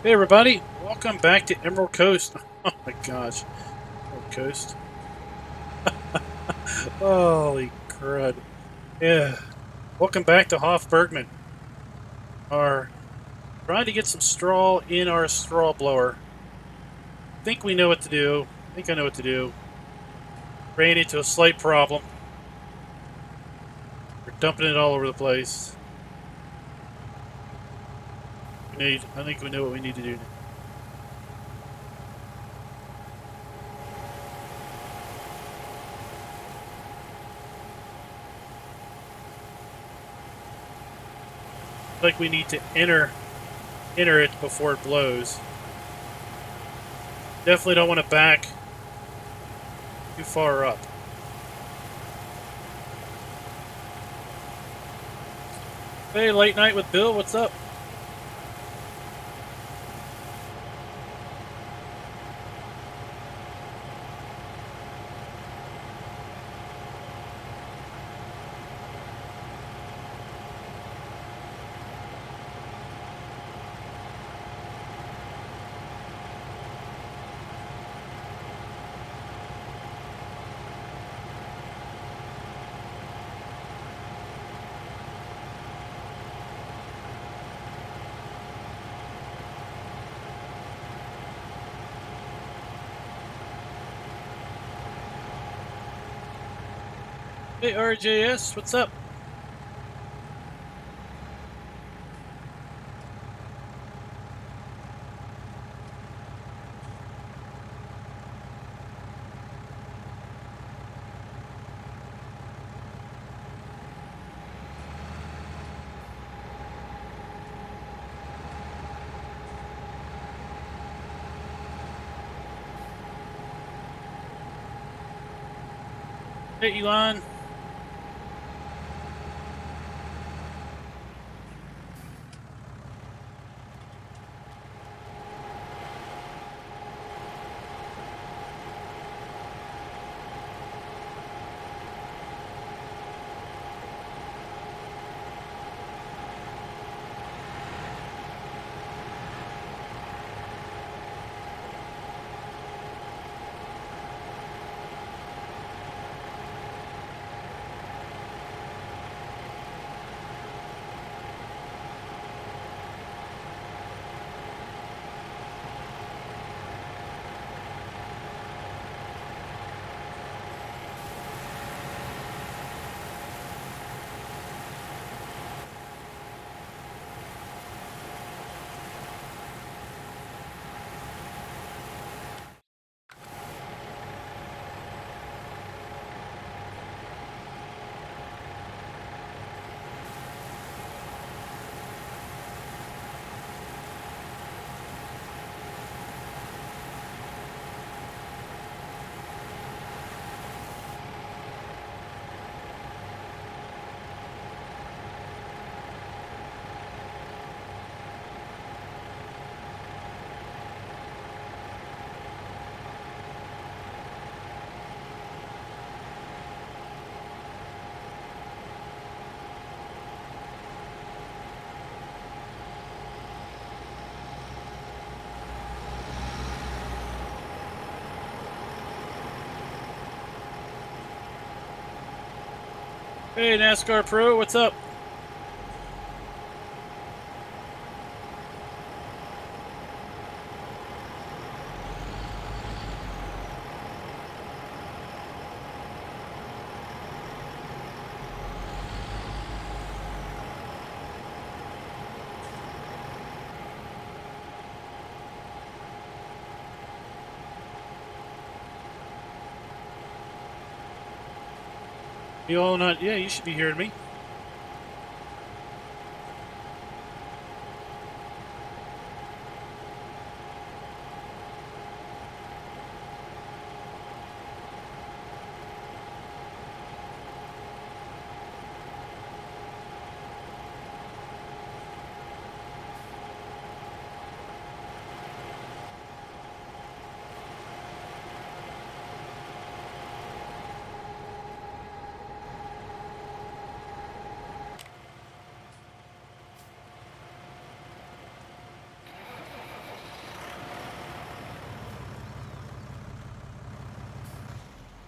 Hey everybody, welcome back to Emerald Coast. Oh my gosh, Emerald Coast. Holy crud. Yeah. Welcome back to Hoff Bergman. Our trying to get some straw in our straw blower. Think we know what to do. Think I know what to do. Ran into a slight problem. We're dumping it all over the place. I think we know what we need to do now. Like we need to enter it before it blows. Definitely don't want to back too far up. Hey, late night with Bill, what's up? Hey, RJS, what's up? Hey, Elon. Hey, NASCAR Pro, what's up? You all not? Yeah, you should be hearing me.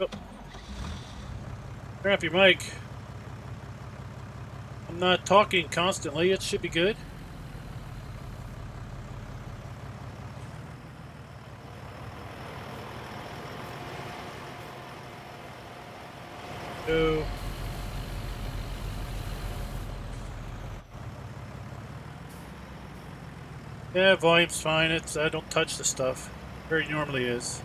Oh, turn up your mic. I'm not talking constantly. It should be good. So, yeah, volume's fine. I don't touch the stuff. Where it normally is.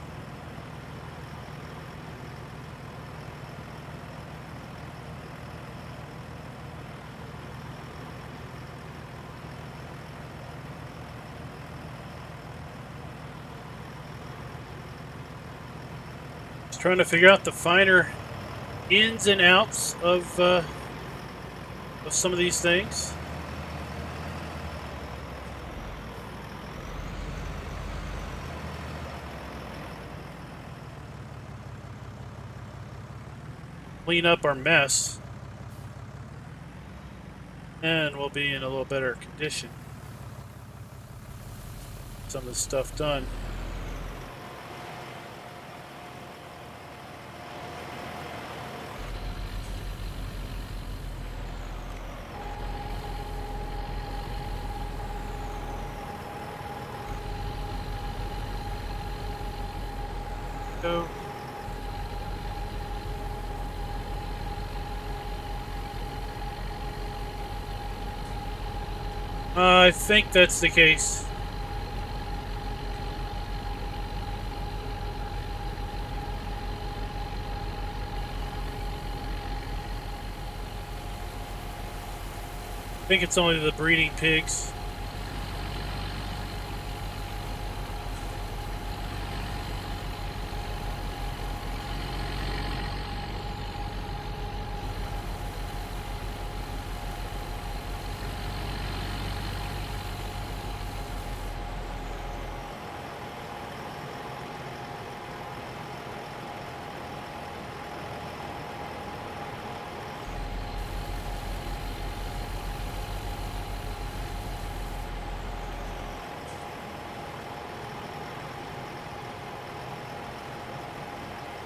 Just trying to figure out the finer ins and outs of some of these things. Clean up our mess, and we'll be in a little better condition. Some of the stuff done. So, I think that's the case. I think it's only the breeding pigs.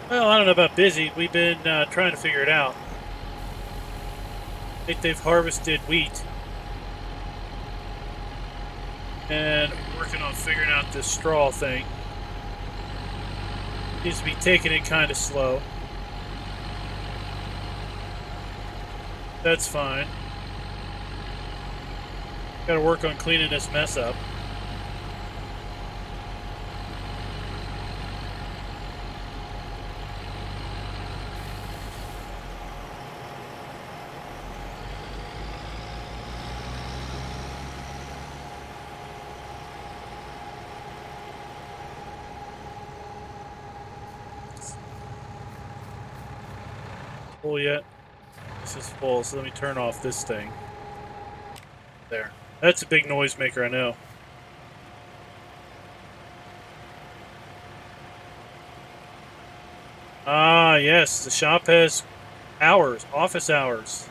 Well, I don't know about busy. We've been trying to figure it out. I think they've harvested wheat. And working on figuring out this straw thing. Seems to be taking it kind of slow. That's fine. Got to work on cleaning this mess up. Full yet? This is full, so let me turn off this thing. There. That's a big noisemaker, I know. Ah, yes, the shop has hours, office hours.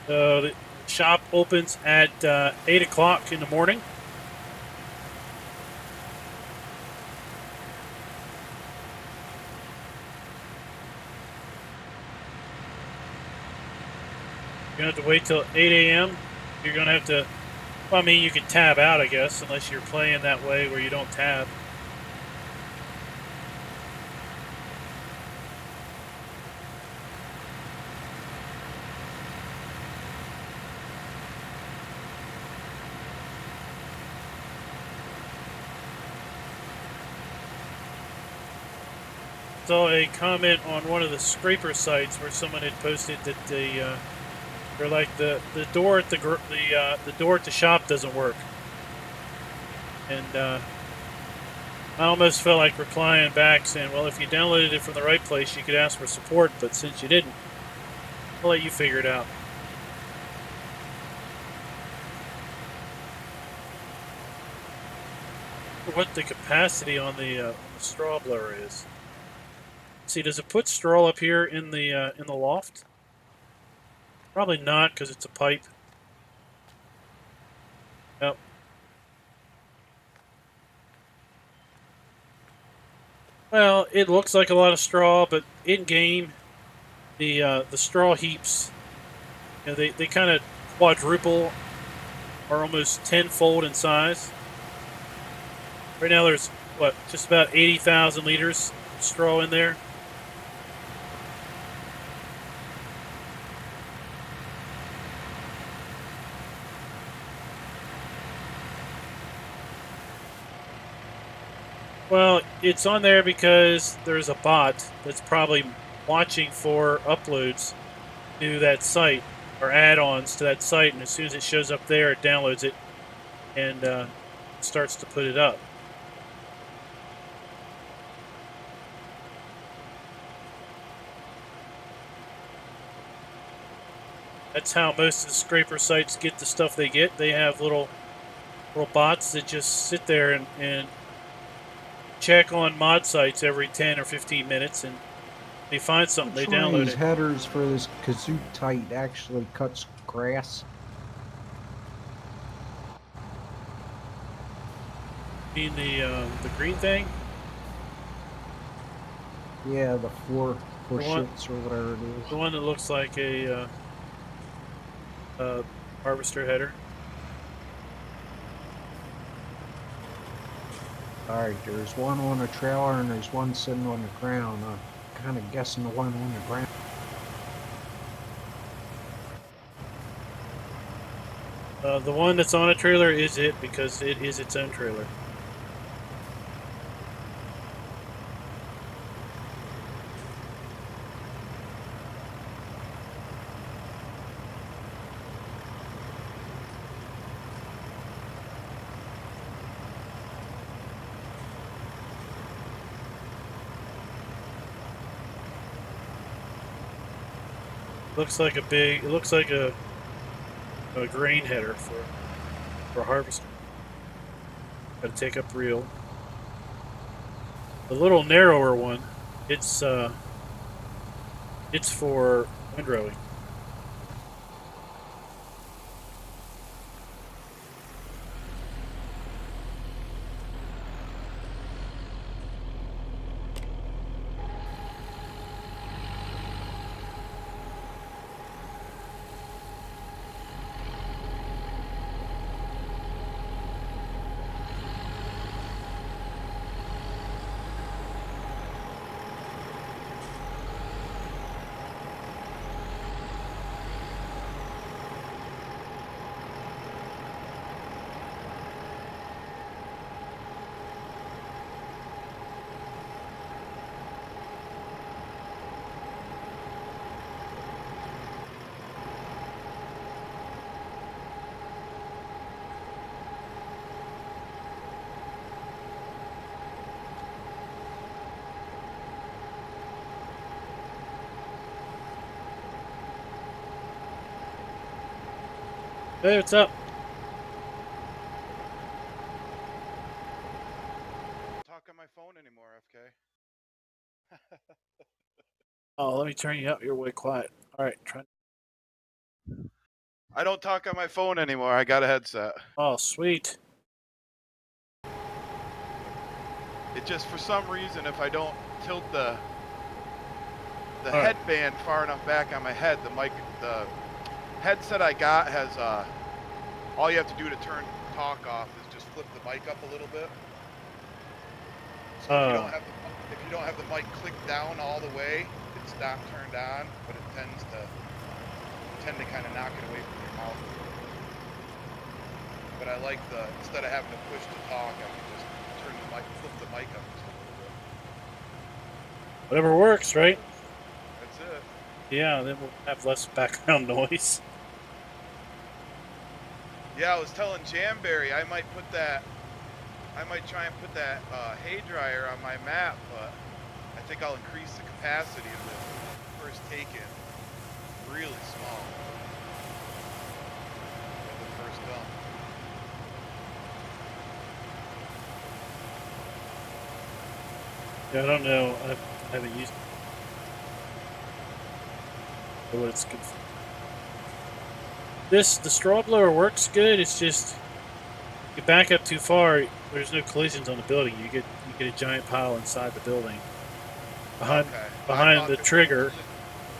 The shop opens at 8 o'clock in the morning. You're going to have to wait till 8 a.m. You're going to have to, well, I mean, you can tab out, I guess, unless you're playing that way where you don't tab. Saw a comment on one of the scraper sites where someone had posted that they're like the door at the door at the shop doesn't work, and I almost felt like replying back saying, well, if you downloaded it from the right place, you could ask for support, but since you didn't, I'll let you figure it out. What the capacity on the straw blower is. See, does it put straw up here in the loft? Probably not, because it's a pipe. Yep. Well, it looks like a lot of straw, but in game, the straw heaps, you know, they kind of quadruple or almost tenfold in size. Right now, there's what, just about 80,000 liters of straw in there. Well, it's on there because there's a bot that's probably watching for uploads to that site or add-ons to that site, and as soon as it shows up there, it downloads it and starts to put it up. That's how most of the scraper sites get the stuff they get. They have little bots that just sit there and check on mod sites every 10 or 15 minutes, and they find something, they Which one of download these it. headers for this Kazoo-Tite actually cuts grass? In the green thing? Yeah, the four The one, shits or whatever it is. the one that looks like a harvester header. Alright, there's one on a trailer and there's one sitting on the ground. I'm kind of guessing the one on the ground. The one that's on a trailer is it, because it is its own trailer. Looks like it looks like a grain header for harvesting. Got to take up reel. The little narrower one, it's for windrowing. Hey, what's up? Talk on my phone anymore, FK. Oh, let me turn you up. You're way quiet. All right, try. I don't talk on my phone anymore. I got a headset. Oh, sweet. It just, for some reason, if I don't tilt the All right. headband far enough back on my head, the headset I got has all you have to do to turn talk off is just flip the mic up a little bit. So if you don't have the mic clicked down all the way, it's not turned on, but it tends to kind of knock it away from your mouth. But I like instead of having to push to talk, I can just flip the mic up just a little bit. Whatever works, right? That's it. Yeah, then we'll have less background noise. Yeah, I was telling Jamberry I might try and put that hay dryer on my map, but I think I'll increase the capacity of the first take-in really small. The first dump. Yeah, I don't know. I haven't used it. What it's good for. The straw blower works good. It's just you back up too far. There's no collisions on the building. You get a giant pile inside the building behind Okay. I behind thought the there was a trigger, collision.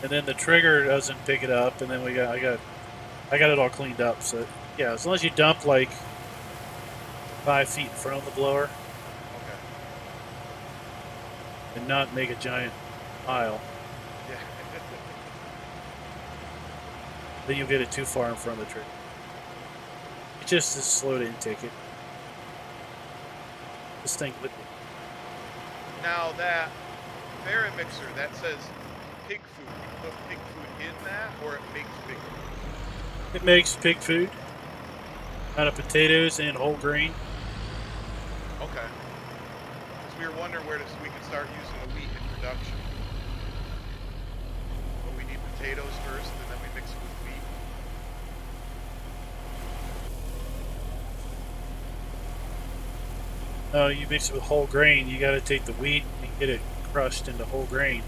and then the trigger doesn't pick it up, and then I got it all cleaned up. So yeah, as long as you dump like 5 feet in front of the blower Okay. and not make a giant pile, Yeah. then you'll get it too far in front of the trigger. It just is slow to intake it. This thing liquid. Now that Farrah mixer that says pig food, you put pig food in that, or it makes pig food? It makes pig food out of potatoes and whole grain. Okay. Because we were wondering where we could start using the wheat in production. But we need potatoes first, and then we mix it with wheat. No, you mix it with whole grain. You got to take the wheat and get it crushed into whole grain.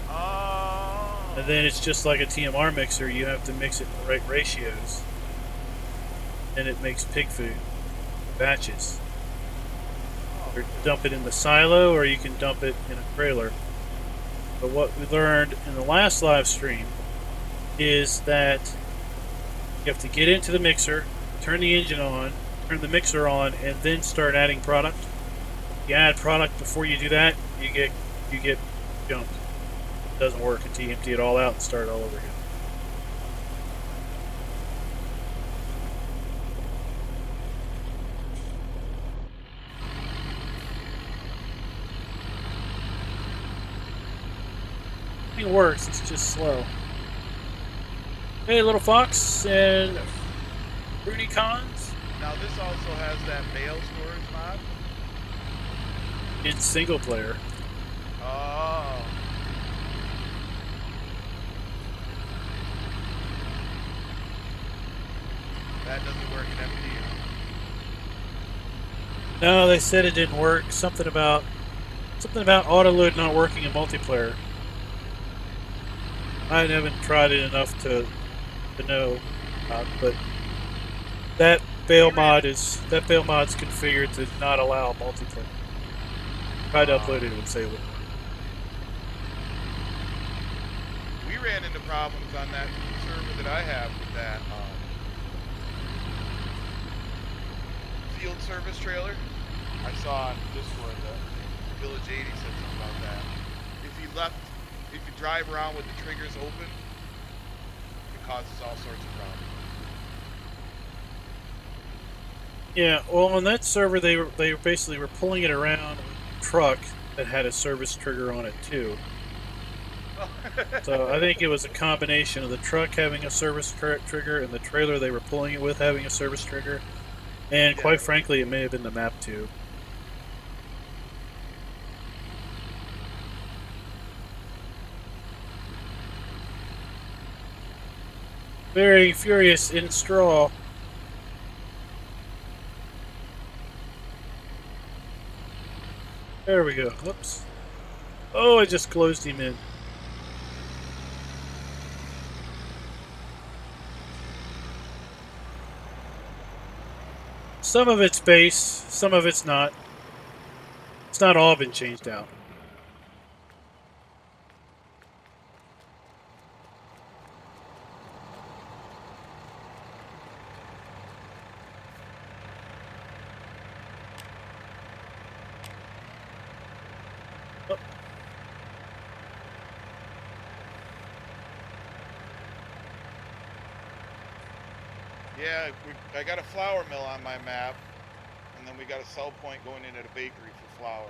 Oh. And then it's just like a TMR mixer. You have to mix it in the right ratios. And it makes pig food batches. Or dump it in the silo, or you can dump it in a trailer. But what we learned in the last live stream is that you have to get into the mixer, turn the engine on, turn the mixer on, and then start adding product. If you add product before you do that, you get jumped. It doesn't work until you empty it all out and start all over again. It works, it's just slow. Hey, little fox and Rooney Cons Now this also has that bale storage mod. in single player. Oh. That doesn't work in MPU. No, they said it didn't work. Something about auto load not working in multiplayer. I haven't tried it enough to know, but that mod's configured to not allow multiplayer. Tried to upload it and say it wouldn't work. We ran into problems on that server that I have with that field service trailer. I saw on Discord that Village 80 said something about that. If you drive around with the triggers open, it causes all sorts of problems. Yeah, well, on that server, they basically were pulling it around with a truck that had a service trigger on it too. So I think it was a combination of the truck having a service trigger and the trailer they were pulling it with having a service trigger. And quite frankly, it may have been the map too. Very furious in straw. There we go. Whoops. Oh, I just closed him in. Some of it's base, some of it's not. It's not all been changed out. Oh. Yeah, I got a flour mill on my map, and then we got a sell point going into the bakery for flour.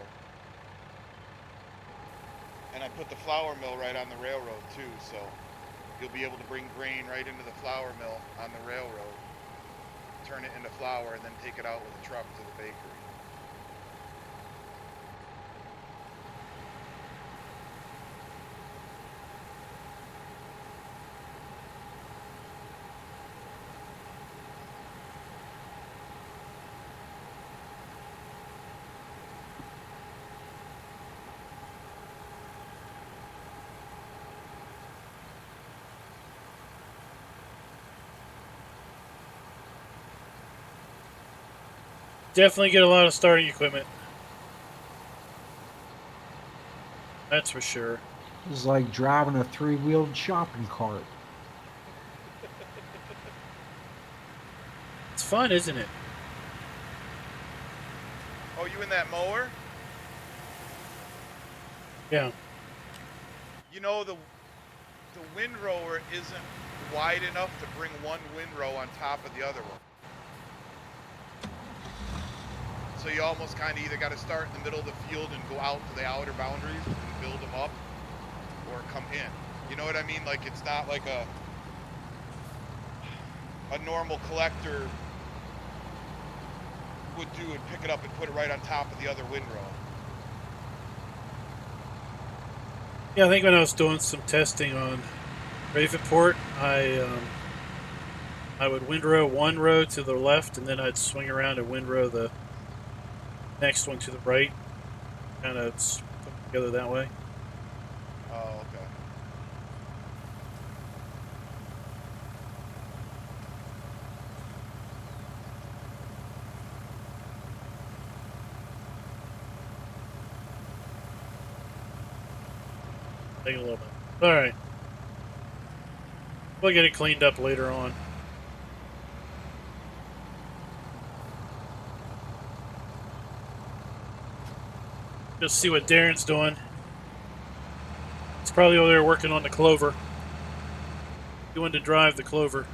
And I put the flour mill right on the railroad too, so you'll be able to bring grain right into the flour mill on the railroad, turn it into flour, and then take it out with a truck to the bakery. Definitely get a lot of starting equipment. That's for sure. It's like driving a three-wheeled shopping cart. It's fun, isn't it? Oh, you in that mower? Yeah. You know, the windrower isn't wide enough to bring one windrow on top of the other one. So you almost kind of either got to start in the middle of the field and go out to the outer boundaries and build them up, or come in. You know what I mean? Like, it's not like a normal collector would do and pick it up and put it right on top of the other windrow. Yeah, I think when I was doing some testing on Ravenport, I would windrow one row to the left, and then I'd swing around and windrow the next one to the right. Kind of put them together that way. Oh, okay. Take a little bit. All right. We'll get it cleaned up later on. Just see what Darren's doing. He's probably over there working on the Clover. He wanted to drive the Clover.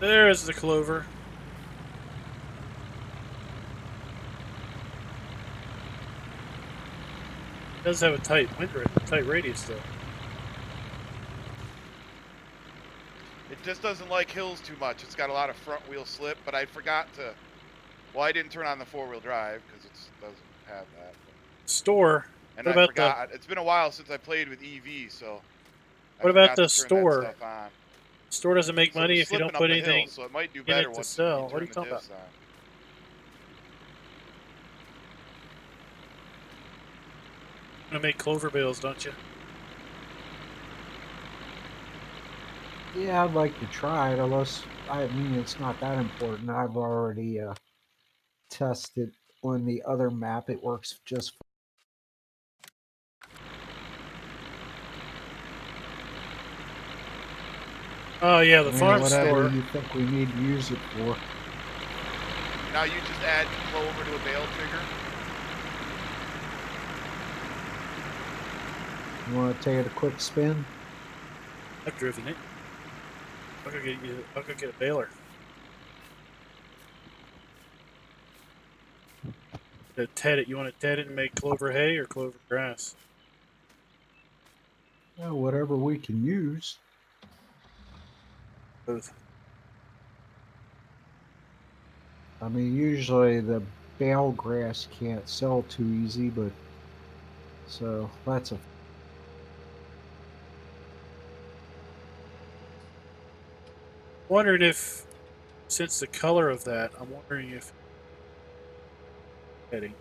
There's the Clover. It does have a tight tight radius though. It just doesn't like hills too much. It's got a lot of front wheel slip, but I forgot to. Well, I didn't turn on the 4-wheel drive because it doesn't have that. Store. And What I about forgot. It's been a while since I played with EV, so I what about forgot the to turn that store? stuff on. Store doesn't make So it money was if you don't slipping up put the hill, anything so it might do in better it to once you sell. What are turn you the talking about? diffs on. You want to make Clover bales, don't you? Yeah, I'd like to try it, unless, I mean, it's not that important. I've already tested on the other map. It works just fine. Oh yeah, the I mean, farm whatever store. you think we need to use it for. Now you just add Clover to a bale trigger. You want to take it a quick spin? I've driven it. I'll go get a baler. Ted it. You want to ted it and make Clover hay or Clover grass? Well, whatever we can use. Both. I mean, usually the bale grass can't sell too easy, but so that's a. Wondering if, since the color of that, I'm wondering if heading.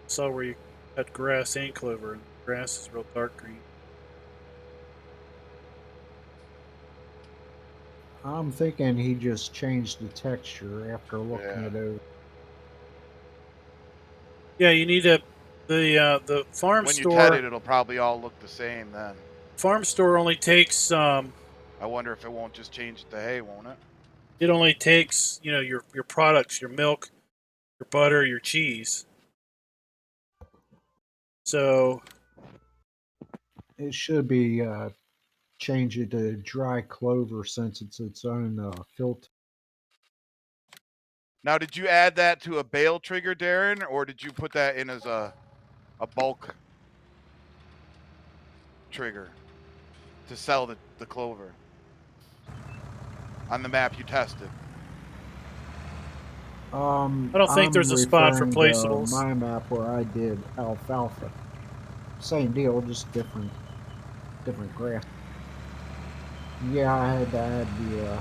Saw where you cut grass and clover, and the grass is real dark green. I'm thinking he just changed the texture after looking Yeah. it over. Yeah, you need the farm When you ted store. it, it'll probably all look the same then. Farm store only takes I wonder if it won't just change it to hay, won't it? it only takes your products, your milk, your butter, your cheese. So It should be change it to dry clover since it's its own filter. Now, did you add that to a bale trigger, Darren, or did you put that in as a bulk trigger to sell the clover on the map you tested? I don't think I'm there's a spot for referring to placeables. my map where I did alfalfa. Same deal, just different grass. Yeah, I had to add the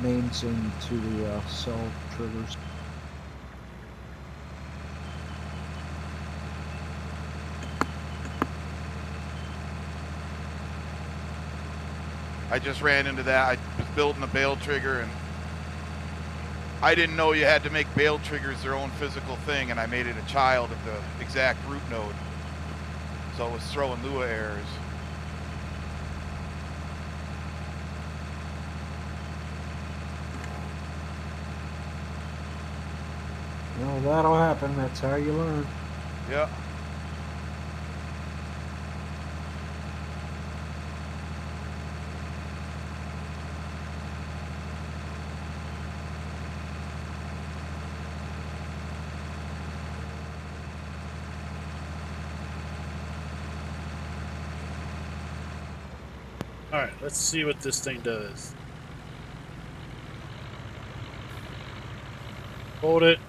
mains into the cell triggers. I just ran into that. I was building a bale trigger, and I didn't know you had to make bale triggers their own physical thing, and I made it a child of the exact root node. So it was throwing Lua errors. Well, that'll happen. That's how you learn. Yeah. Alright, let's see what this thing does. Hold it.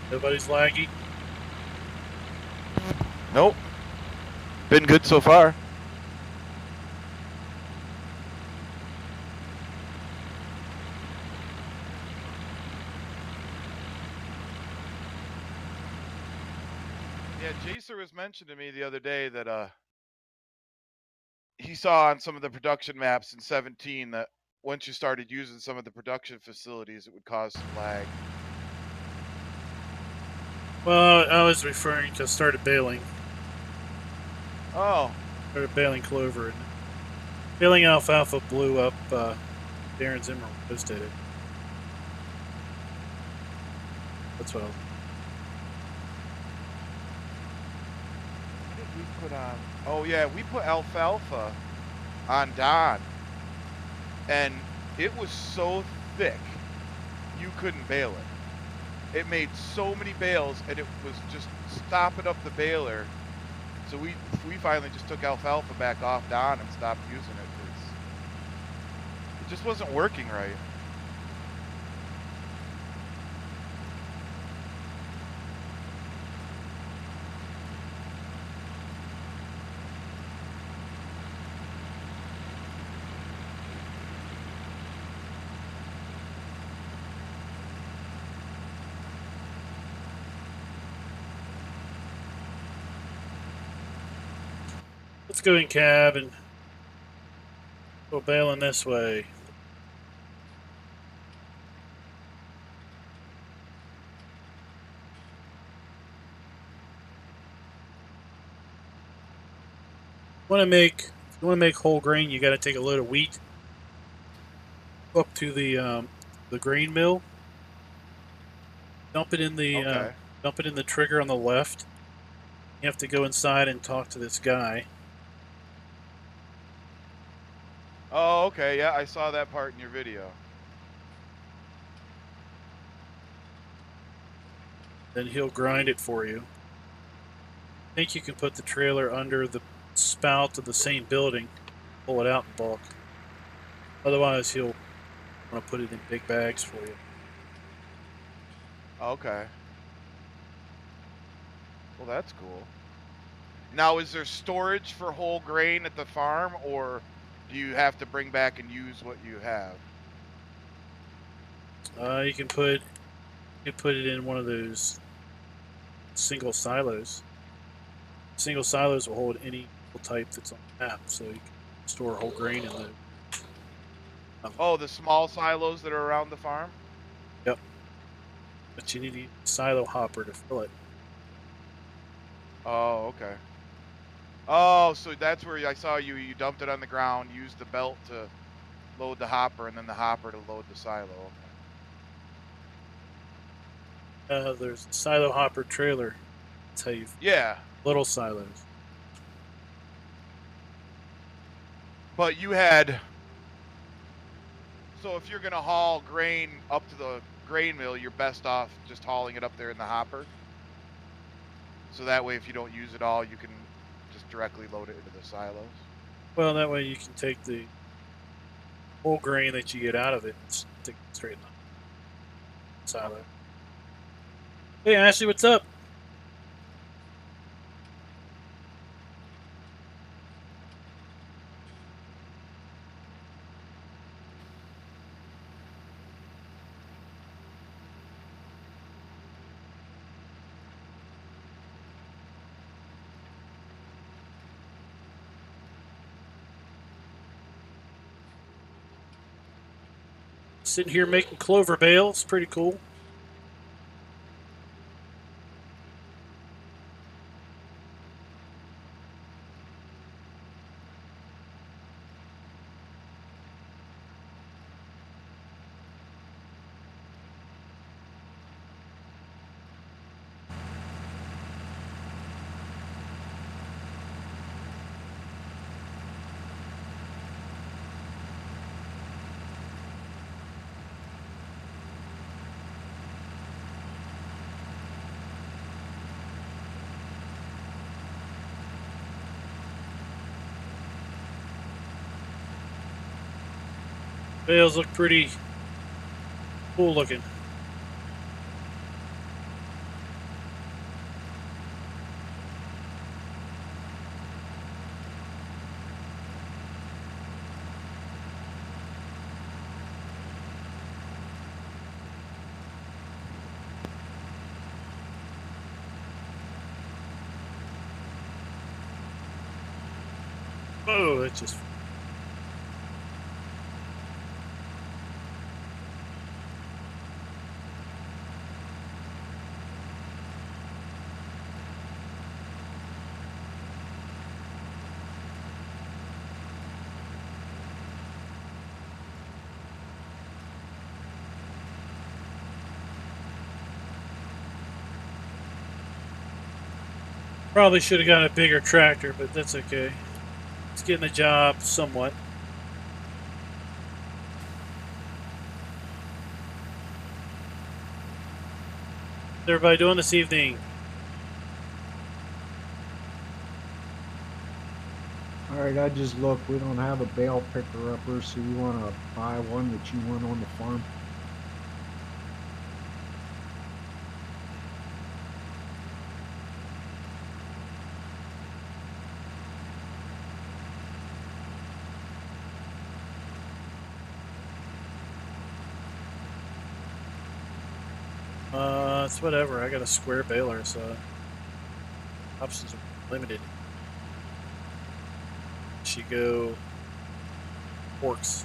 Nobody's laggy. Nope. Been good so far. Yeah, Jacer was mentioning to me the other day that he saw on some of the production maps in 17 that once you started using some of the production facilities, it would cause some lag. Well, I was referring to started baling. Oh. Started baling clover, and baling alfalfa blew up Darren's emerald. Just did it. That's what I was. What did we put on? Oh yeah, we put alfalfa on Don, and it was so thick you couldn't bale it. It made so many bales, and it was just stopping up the baler. So we finally just took alfalfa back off Don and stopped using it because it just wasn't working right. Let's go in cab and go baling this way. If you want to make whole grain, you got to take a load of wheat up to the grain mill. Dump it in Okay. the trigger on the left. You have to go inside and talk to this guy. Oh, okay. Yeah, I saw that part in your video. Then he'll grind it for you. I think you can put the trailer under the spout of the same building, pull it out in bulk. Otherwise, he'll want to put it in big bags for you. Okay. Well, that's cool. Now, is there storage for whole grain at the farm, or do you have to bring back and use what you have? You can put it in one of those single silos. Single silos will hold any type that's on the map, so you can store whole grain in those. Oh, the small silos that are around the farm? Yep. But you need a silo hopper to fill it. Oh, okay. Oh, so that's where I saw you dumped it on the ground, used the belt to load the hopper, and then the hopper to load the silo. Okay. There's a silo hopper trailer. That's how you Yeah, little silos. but you had. So if you're gonna haul grain up to the grain mill, you're best off just hauling it up there in the hopper. So that way, if you don't use it all, you can just directly load it into the silos. Well, that way you can take the whole grain that you get out of it and stick it straight in the silo. Okay. Hey, Ashley, what's up? Sitting here making Clover bales. Pretty cool. Bales look pretty cool looking. Whoa, that just... Probably should have got a bigger tractor, but that's okay. It's getting the job somewhat. What's everybody doing this evening? Alright, I just looked. We don't have a bale picker upper, so you want to buy one that you want on the farm? It's whatever. I got a square baler, so options are limited. She go forks.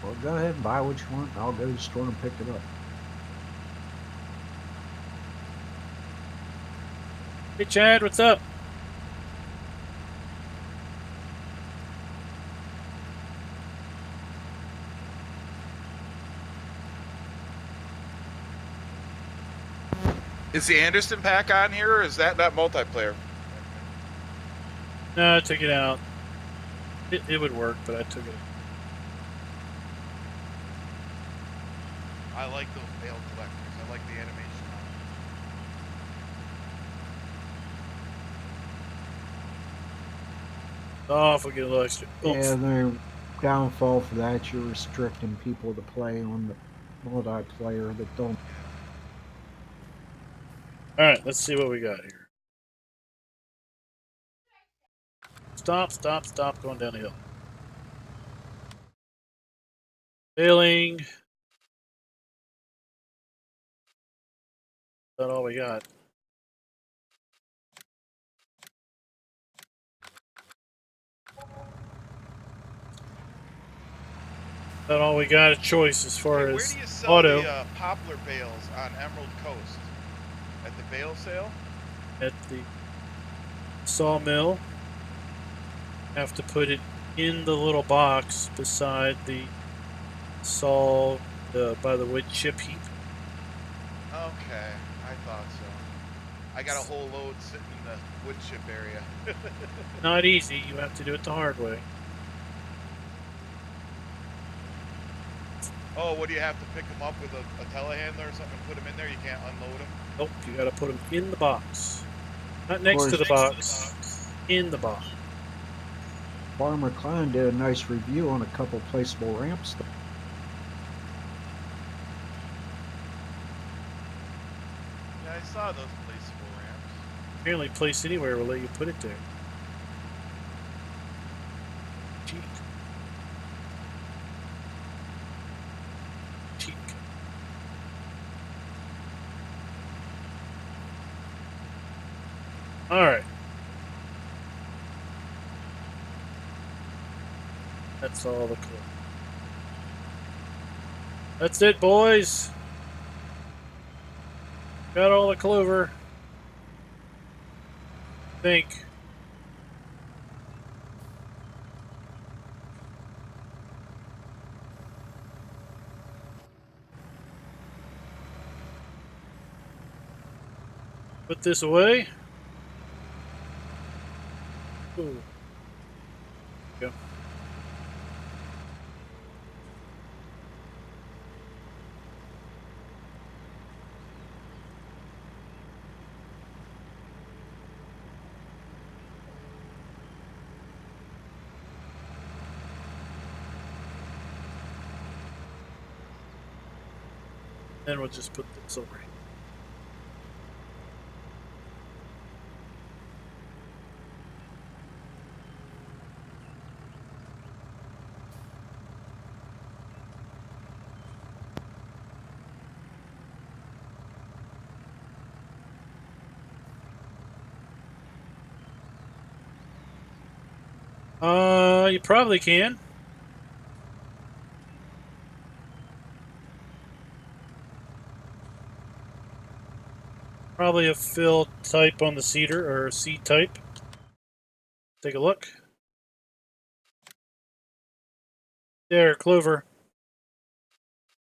Well, go ahead and buy what you want. I'll go to the store and pick it up. Hey Chad, what's up? Is the Anderson pack on here, or is that not multiplayer? No, I took it out. It would work, but I took it out. I like those bale collectors. I like the animation on Oh, if we get a little extra. Oomph. Yeah, the downfall for that, you're restricting people to play on the multiplayer that don't. Alright, let's see what we got here. Stop, stop, stop going down the hill. Failing. Is that all we got? Is that all we got a choice as far Hey, where as do you sell auto the poplar bales on Emerald Coast? At the bale sale? at the sawmill? Have to put it in the little box beside the saw by the wood chip heap. Okay, I thought so. I got a whole load sitting in the wood chip area. Not easy. You have to do it the hard way. Oh, what do you have to pick them up with a telehandler or something and put them in there? You can't unload them? Nope, you gotta put them in the box. Not next to the box, in the box. Farmer Klein did a nice review on a couple placeable ramps. Yeah, I saw those placeable ramps. Apparently, place anywhere will let you put it there. Cheek. Cheek. All right. That's all the clue. That's it, boys. Got all the clover. Think. Put this away. Ooh. Go. Then we'll just put this over here. You probably can. Probably a fill type on the cedar or seed type. Take a look. There, clover.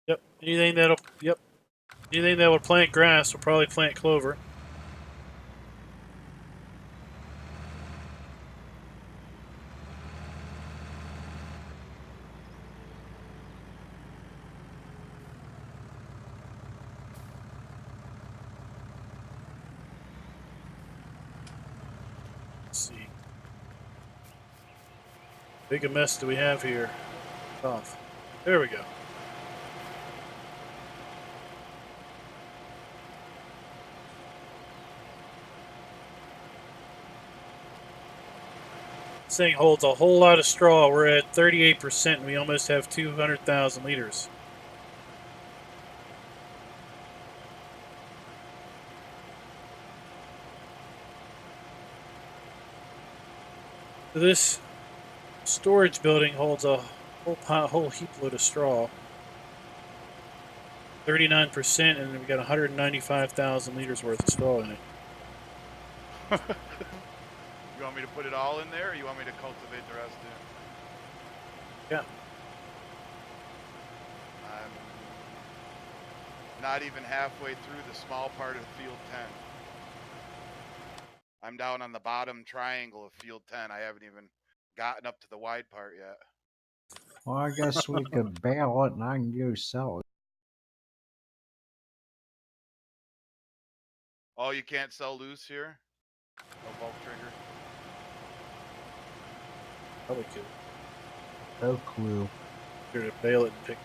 Yep. Anything that would plant grass will probably plant clover. Let's see. Big a mess do we have here? Off. There we go. This thing holds a whole lot of straw. We're at 38% and we almost have 200,000 liters. This storage building holds a whole heap load of straw. 39%, and we've got 195,000 liters worth of straw in it. You want me to put it all in there, or you want me to cultivate the rest in? Yeah. I'm not even halfway through the small part of field 10. I'm down on the bottom triangle of field 10. I haven't even gotten up to the wide part yet. Well, I guess we could bale it and I can go sell it. Oh, you can't sell loose here? No bulk trigger? Probably could. No clue. Here to bale it and pick.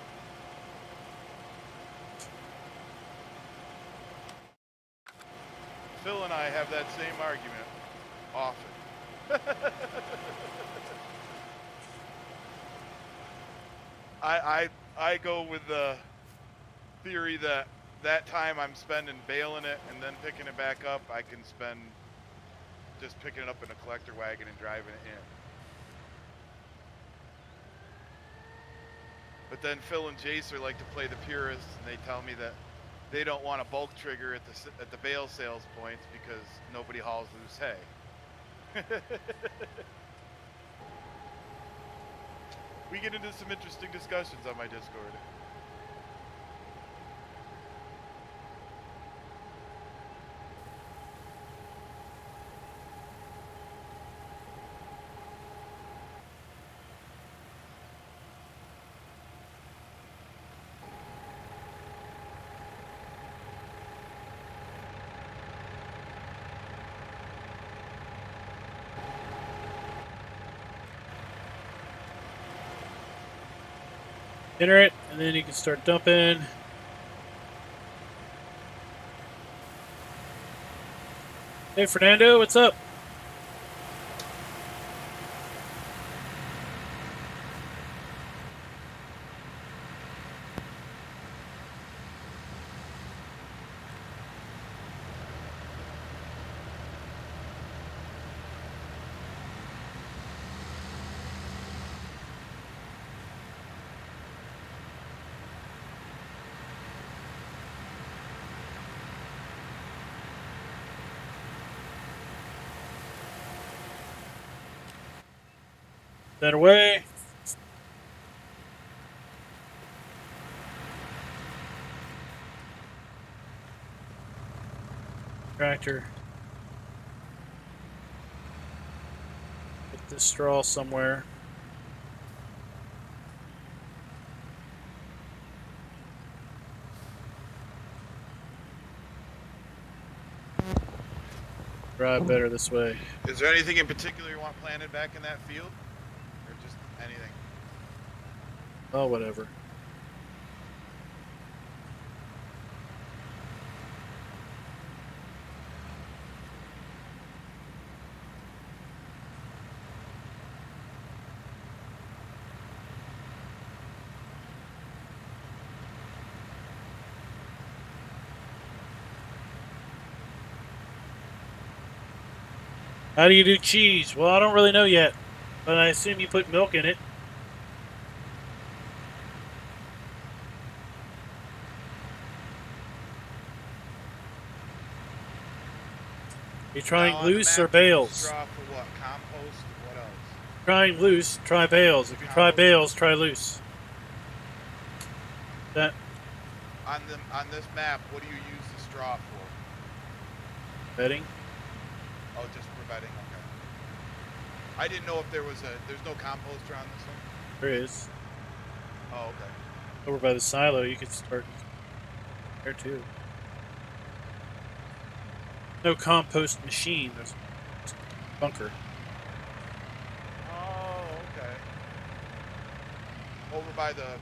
Phil and I have that same argument often. I go with the theory that time I'm spending baling it and then picking it back up, I can spend just picking it up in a collector wagon and driving it in. But then Phil and Jace like to play the purists, and they tell me that they don't want a bulk trigger at the bale sales points because nobody hauls loose hay. We get into some interesting discussions on my Discord. Enter it, and then you can start dumping. Hey, Fernando, what's up? Better way. Tractor. Put this straw somewhere. Drive better this way. Is there anything in particular you want planted back in that field? Or just anything? Oh, whatever. How do you do cheese? Well, I don't really know yet, but I assume you put milk in it. You trying Now, on the loose map, or bales? Straw for what? Compost? What else? Trying loose, try bales. If you try bales, try loose. That On this map, what do you use the straw for? bedding. Oh, just for bedding. Okay. I didn't know if there's no composter on this one. There is. Oh, okay. Over by the silo, you could start there too. No compost machine. There's a bunker. Oh, okay. Over by the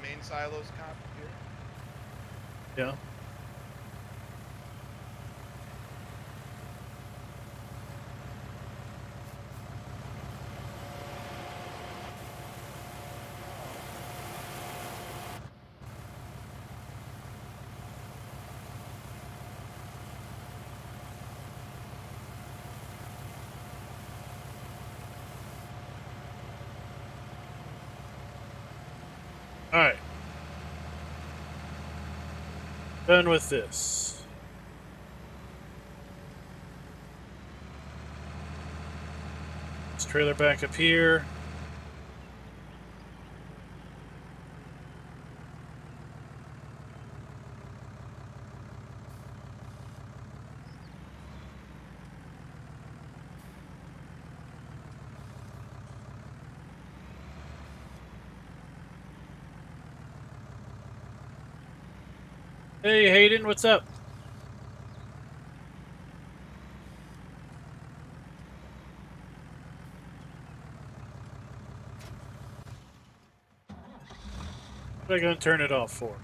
main silos here. Yeah. Alright. Done with this. This trailer back up here. Hey Hayden, what's up? What am I going to turn it off for?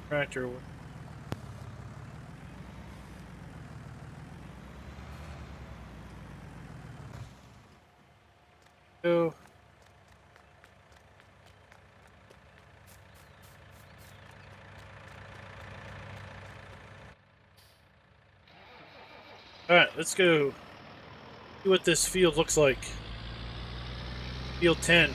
Tractor. Go. Alright, let's go see what this field looks like. Field 10.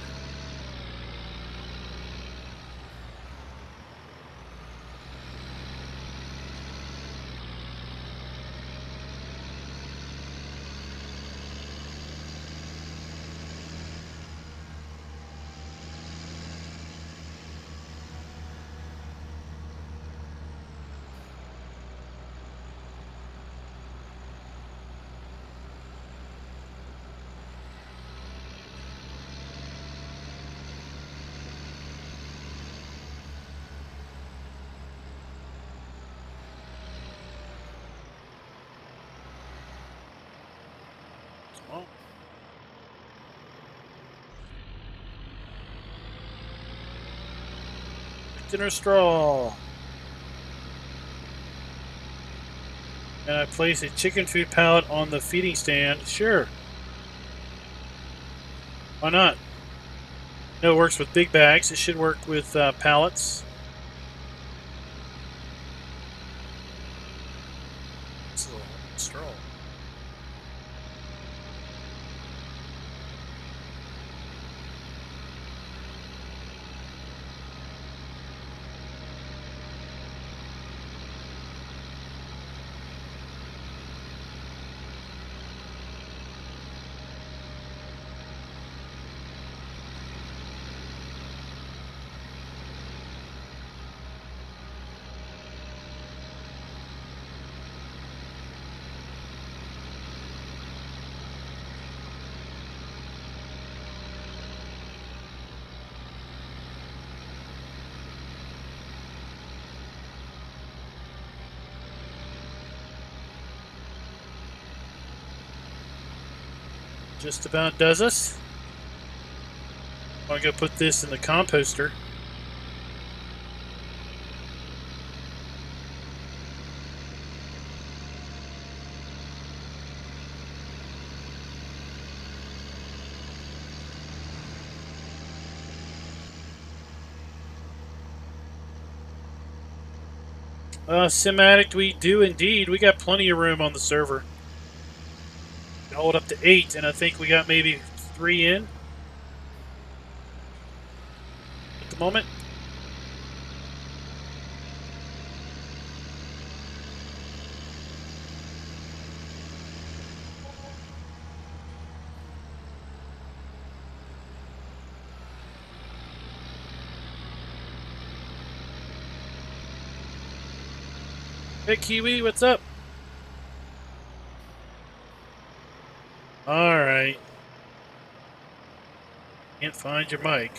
Oh. Dinner straw. And I place a chicken food pallet on the feeding stand. Sure. Why not? No, it works with big bags. It should work with pallets. This is a lot of straw. Just about does us. I'm going to go put this in the composter. Sim-Addict, we do indeed. We got plenty of room on the server. We hold up to 8, and I think we got maybe 3 in at the moment. Hey, Kiwi, what's up? All right. Can't find your mic.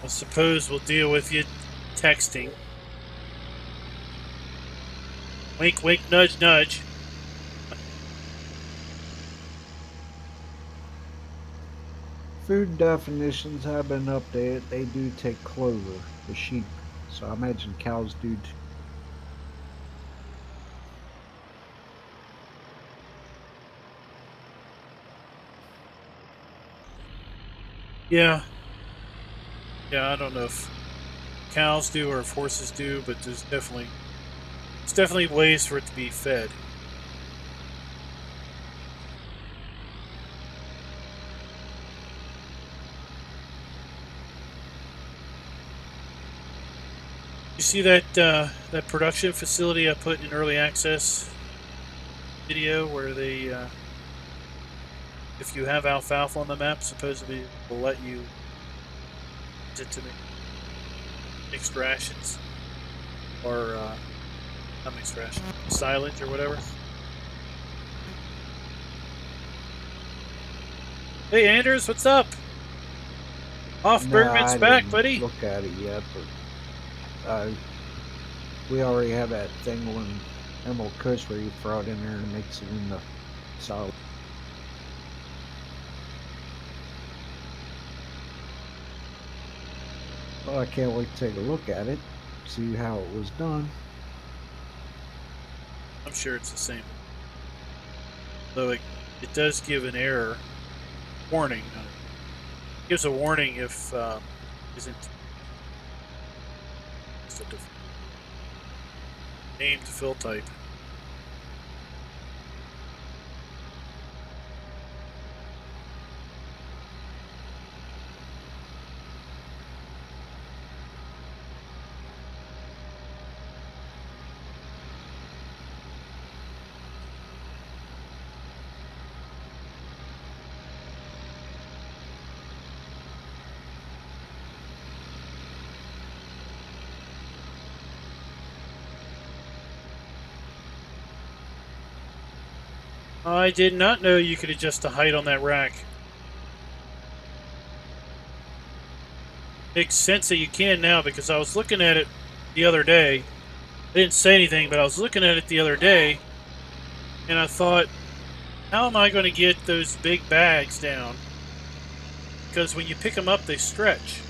I suppose we'll deal with you texting. Wink, wink, nudge, nudge. Food definitions have been updated. They do take clover, the sheep. So I imagine cows do too. Yeah. Yeah, I don't know if cows do or if horses do, but there's definitely ways for it to be fed. You see that that production facility I put in early access video where they, if you have alfalfa on the map, supposedly will let you use it to make mixed rations or not mixed rations, silage or whatever. Hey Anders, what's up? Off Nah, Bergman's I back, didn't buddy. look at it yet, but we already have that thing on Emerald Coast where you throw it in there and it makes it in the solid. Well, I can't wait to take a look at it, see how it was done. I'm sure it's the same. Though it does give an error warning. It gives a warning if isn't it's a different named fill type. I did not know you could adjust the height on that rack. makes sense that you can now, because I was looking at it the other day. I didn't say anything, but I was looking at it the other day, and I thought, how am I going to get those big bags down? Because when you pick them up, they stretch.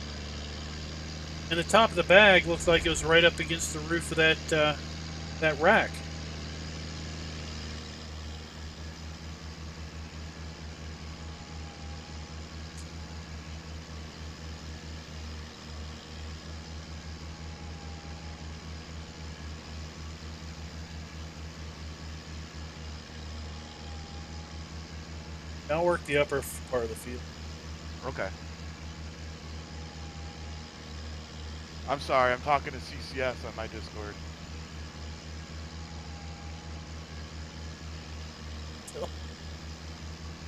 And the top of the bag looked like it was right up against the roof of that rack. I'll work the upper part of the field. Okay. I'm sorry, I'm talking to CCS on my Discord.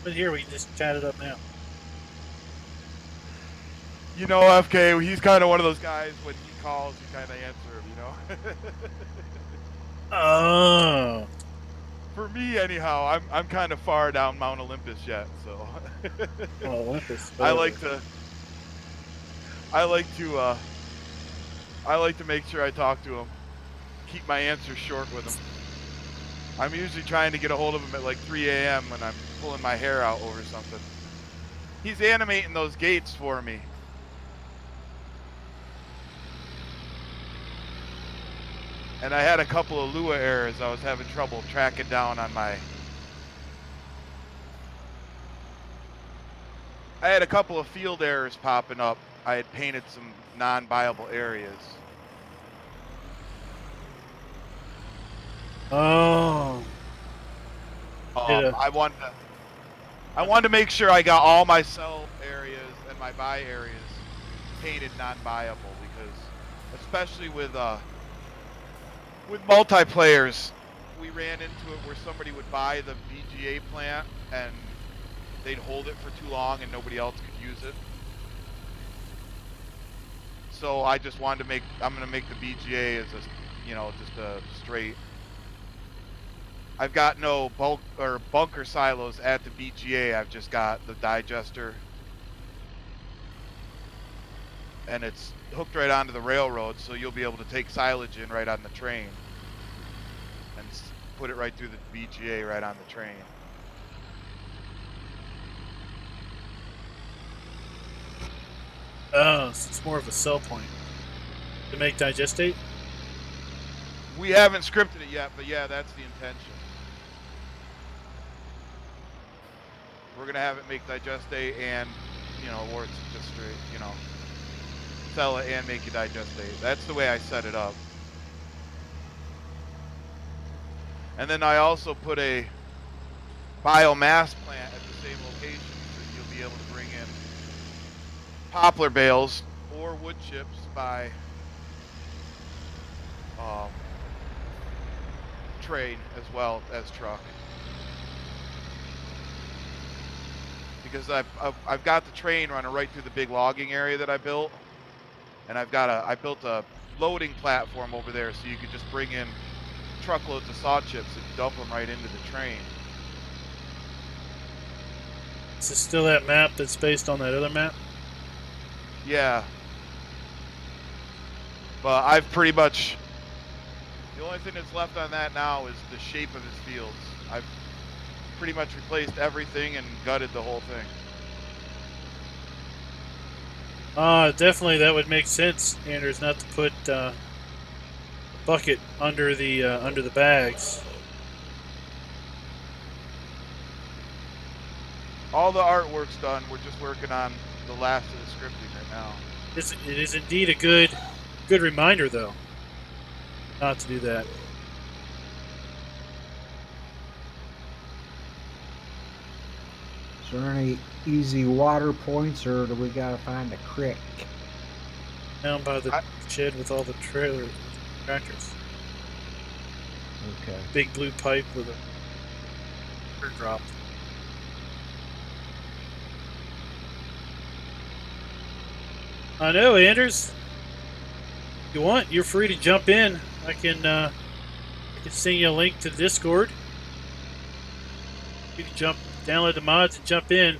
But here, we can just chat it up now. You know, FK, he's kind of one of those guys, when he calls, you kind of answer him, you know? Oh. For me, anyhow, I'm kind of far down Mount Olympus yet, so. Oh, Olympus. I like to make sure I talk to him. Keep my answers short with him. I'm usually trying to get a hold of him at like 3 a.m. when I'm pulling my hair out over something. He's animating those gates for me. And I had a couple of Lua errors I was having trouble tracking down on my... I had a couple of field errors popping up. I had painted some non-viable areas. Oh. I wanted to make sure I got all my sell areas and my buy areas painted non-viable, because especially with multiplayers, we ran into it where somebody would buy the VGA plant and they'd hold it for too long and nobody else could use it. So I just wanted to I'm going to make the VGA as a, you know, just a straight. I've got no bulk or bunker silos at the VGA. I've just got the digester, and it's hooked right onto the railroad, so you'll be able to take silage in right on the train and put it right through the VGA right on the train. Oh, so it's more of a sell point to make digestate. We haven't scripted it yet, but yeah, that's the intention. We're gonna have it make digestate and, you know, or it's just straight, you know, sell it and make you digestate. That's the way I set it up. And then I also put a biomass plant at the same location, so you'll be able to bring in poplar bales or wood chips by train as well as truck. Because I've got the train running right through the big logging area that I built, and I built a loading platform over there, so you could just bring in truckloads of saw chips and dump them right into the train. Is this still that map that's based on that other map? Yeah. But I've pretty much, the only thing that's left on that now is the shape of his fields. I've pretty much replaced everything and gutted the whole thing. Definitely that would make sense, Anders, not to put a bucket under the bags. All the artwork's done. We're just working on the last of the scripting right now. It is indeed a good reminder, though, not to do that. Is there any easy water points, or do we gotta find a creek? Down by the shed with all the tractors. Okay. Big blue pipe with a drop. I know, Anders. If you want, you're free to jump in. I can send you a link to the Discord. You can download the mods and jump in.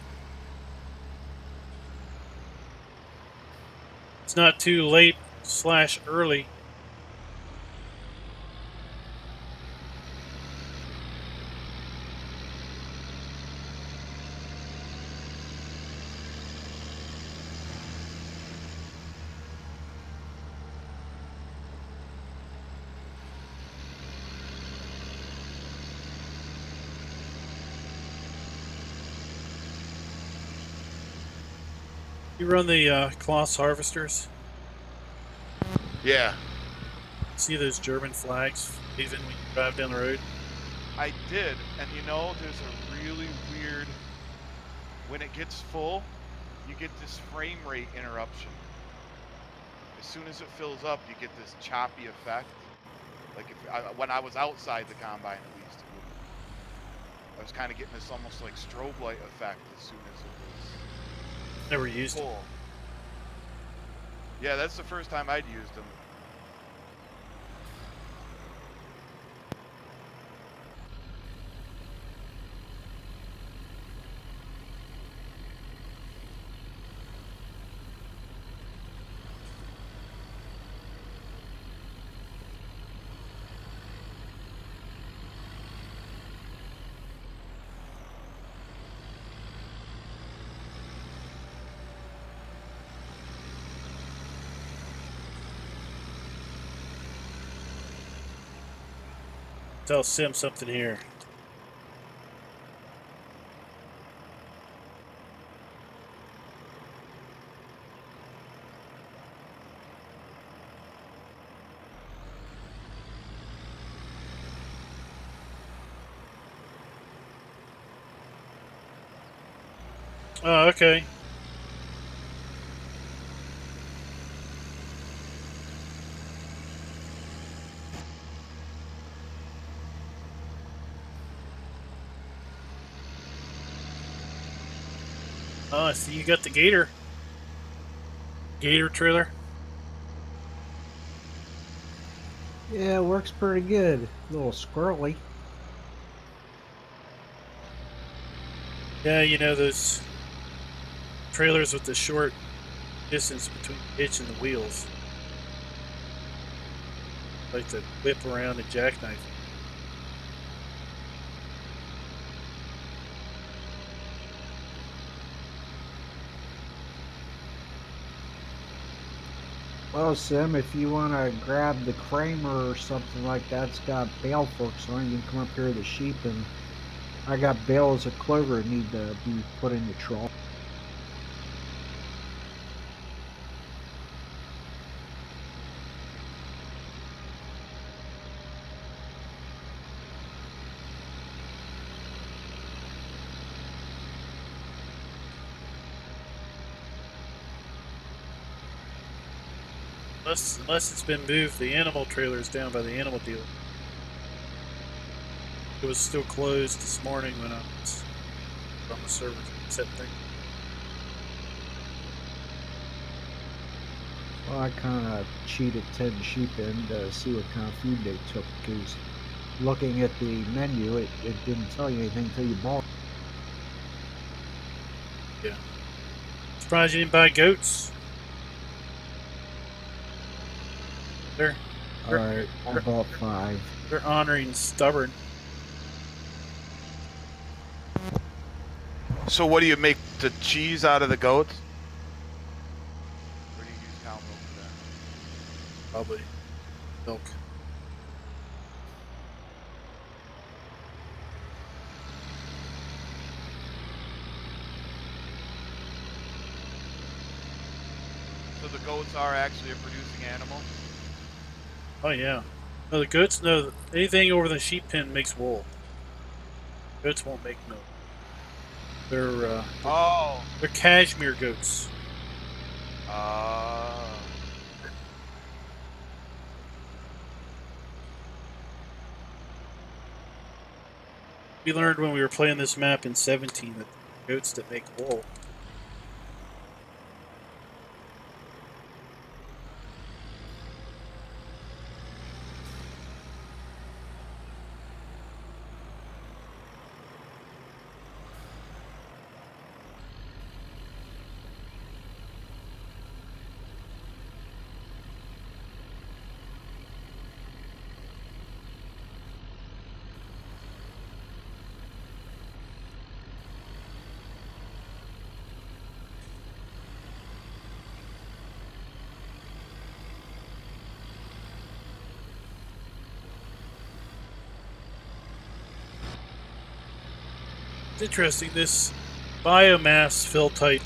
It's not too late / early. You run the cloth harvesters. Yeah, See those German flags even when you drive down the road? I did. And you know, there's a really weird, when it gets full, you get this frame rate interruption. As soon as it fills up, you get this choppy effect. Like when I was outside the combine, at least, I was kind of getting this almost like strobe light effect as soon as it Never was used it. full. Yeah, that's the first time I'd used them. Tell Sim something here. Oh, okay. Oh, I see you got the Gator trailer. Yeah, it works pretty good. A little squirrely. Yeah, you know those trailers with the short distance between the hitch and the wheels. Like to whip around and jackknife. Well, Sim, if you want to grab the Kramer or something like that, it's got bale forks on it. You can come up here to the sheep, and I got bales of Clover that need to be put in the trough. Unless it's been moved, the animal trailer is down by the animal dealer. It was still closed this morning when I was on the server set thing. Well, I kind of cheated 10 sheep in to see what kind of food they took, because looking at the menu, it didn't tell you anything until you bought it. Yeah. Surprised you didn't buy goats. They're Alright, I bought 5. they're honoring stubborn. So what do you make the cheese out of the goats? Or do you use cow milk for that? Probably milk. So the goats are actually a producing animal? Oh yeah. No, the goats. No, anything over the sheep pen makes wool. Goats won't make milk. Oh. They're cashmere goats. Uh, We learned when we were playing this map in 17 that goats that make wool. interesting. This biomass fill type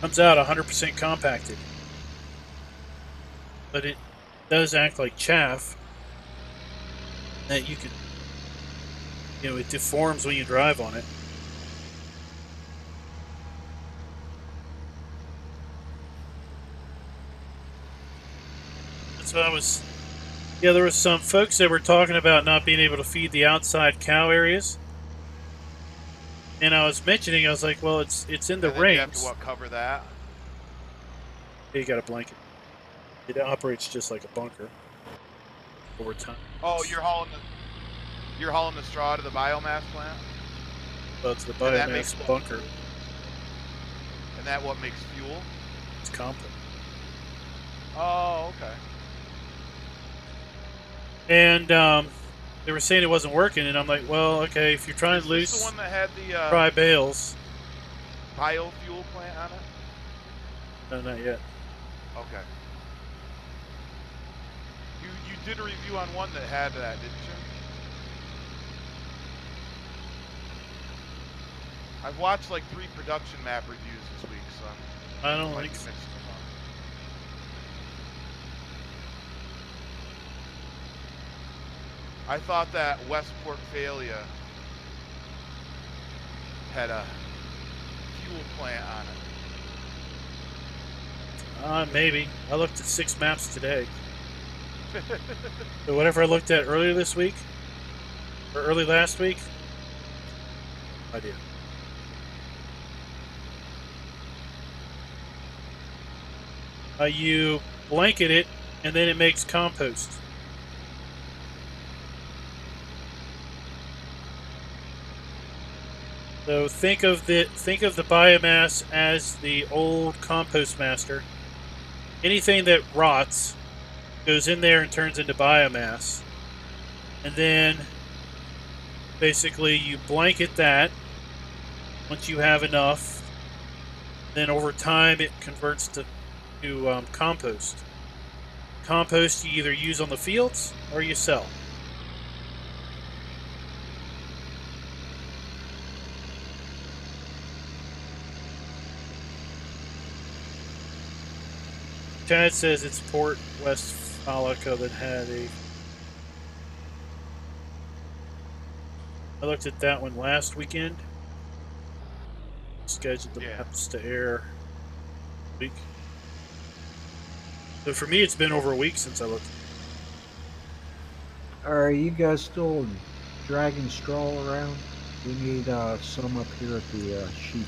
comes out 100% compacted, but it does act like chaff that you can, it deforms when you drive on it. That's what I was. Yeah, there was some folks that were talking about not being able to feed the outside cow areas. And I was mentioning, I was like, well, it's in the And then you have to rings. cover that. You got a blanket. It operates just like a bunker over time. Oh, you're hauling the straw to the biomass plant, Well, it's the and that makes biomass bunker. And that what makes fuel? It's compost. Oh, okay. And they were saying it wasn't working, and I'm like, well, okay, if you're trying Is to this lose, the one that had the try bales. biofuel plant on it? No, not yet. Okay. You did a review on one that had that, didn't you? I've watched like 3 production map reviews this week, so I don't might think be so. mixing them up. I thought that Westport Failure had a fuel plant on it. Maybe. I looked at 6 maps today. So whatever I looked at earlier this week, or early last week, no idea. You blanket it, and then it makes compost. So think of the biomass as the old compost master. Anything that rots goes in there and turns into biomass, and then basically you blanket that once you have enough. Then over time it converts to compost. Compost you either use on the fields or you sell. Chad says it's Port Westfalica that had a. I looked at that one last weekend. Scheduled the maps to air week. So for me, it's been over a week since I looked. Are you guys still dragging straw around? We need some up here at the sheep.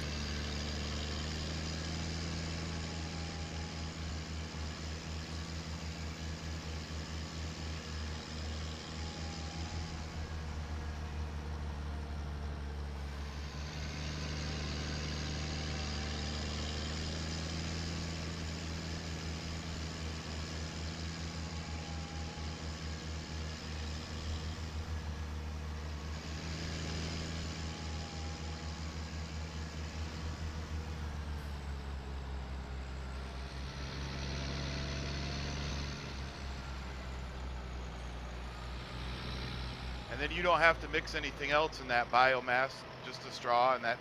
And then you don't have to mix anything else in that biomass, just the straw, and that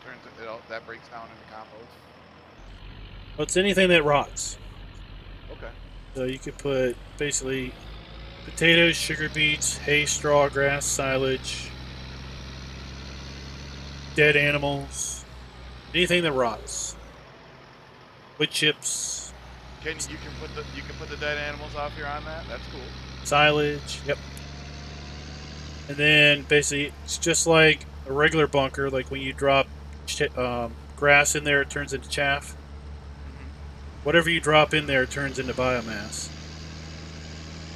that breaks down into compost. Well, it's anything that rots. Okay. So you could put basically potatoes, sugar beets, hay, straw, grass, silage, dead animals, anything that rots. Wood chips. You can put the dead animals off here on that? That's cool. Silage. Yep. And then basically it's just like a regular bunker. Like when you drop grass in there, it turns into chaff. Whatever you drop in there turns into biomass.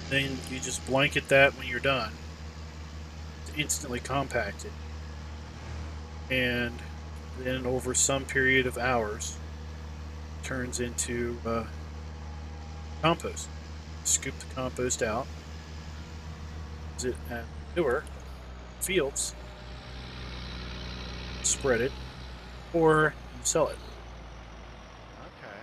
Then you just blanket that when you're done. It's instantly compacted. And then over some period of hours, it turns into compost. Scoop the compost out. Use it at manure fields. Spread it. Or you sell it. Okay.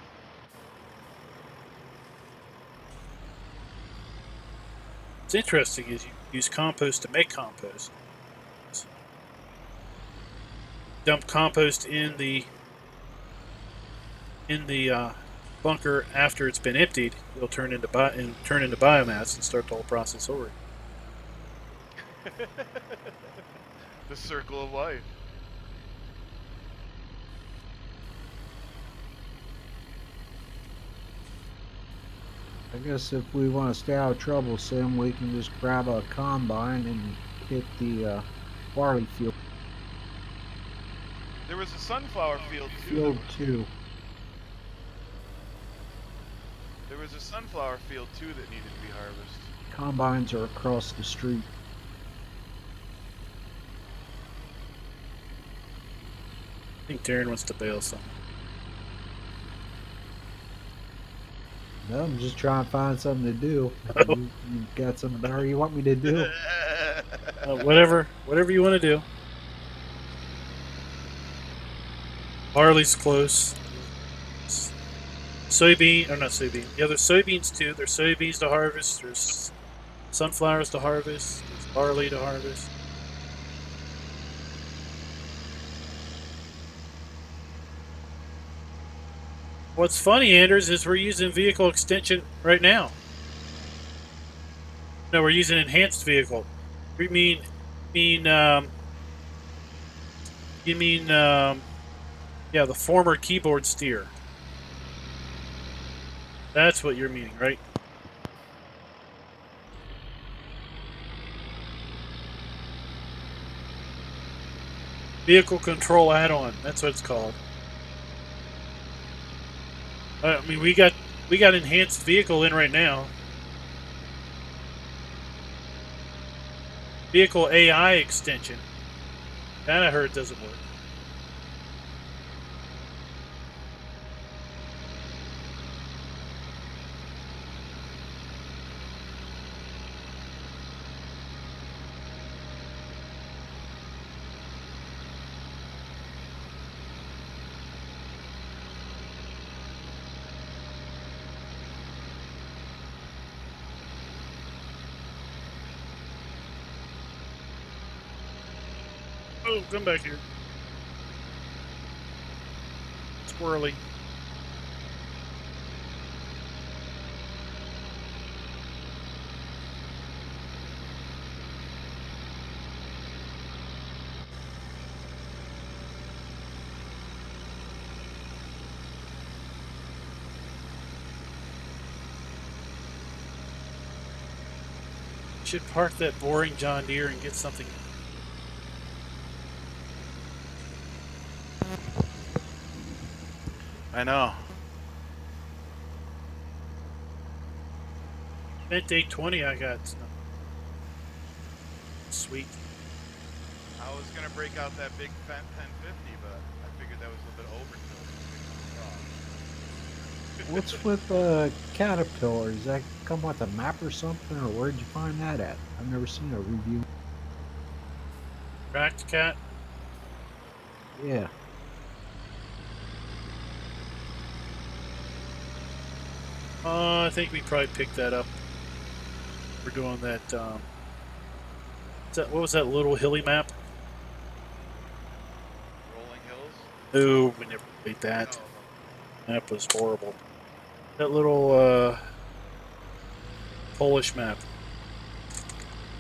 What's interesting is you use compost to make compost. dump compost in the bunker after it's been emptied, it'll turn into biomass and start the whole process over. The circle of life. I guess if we want to stay out of trouble, Sim, we can just grab a combine and hit the barley field. There was a sunflower field too. Field 2. There was a sunflower field too that needed to be harvested. Combines are across the street. I think Darren wants to bale some. No, I'm just trying to find something to do. You got something better you want me to do? Whatever you want to do. Barley's close. Soybean, or not soybean. Yeah, there's soybeans too. There's soybeans to harvest. There's sunflowers to harvest. There's barley to harvest. What's funny, Anders, is we're using vehicle extension right now. No, we're using enhanced vehicle. You mean, yeah, the former keyboard steer. That's what you're meaning, right? Vehicle control add-on. That's what it's called. I mean, we got enhanced vehicle in right now. Vehicle AI extension. That I heard doesn't work. Oh, come back here. Squirrely. Should park that boring John Deere and get something. I know. That day 20 I got. Sweet. I was gonna break out that big 1050, but I figured that was a little bit overkill. What's with Caterpillar? Does that come with a map or something, or where'd you find that at? I've never seen a review. Tracked cat. Yeah. I think we probably picked that up. We're doing that. What was that little hilly map? Rolling Hills? No, we never played that. Map was horrible. That little Polish map.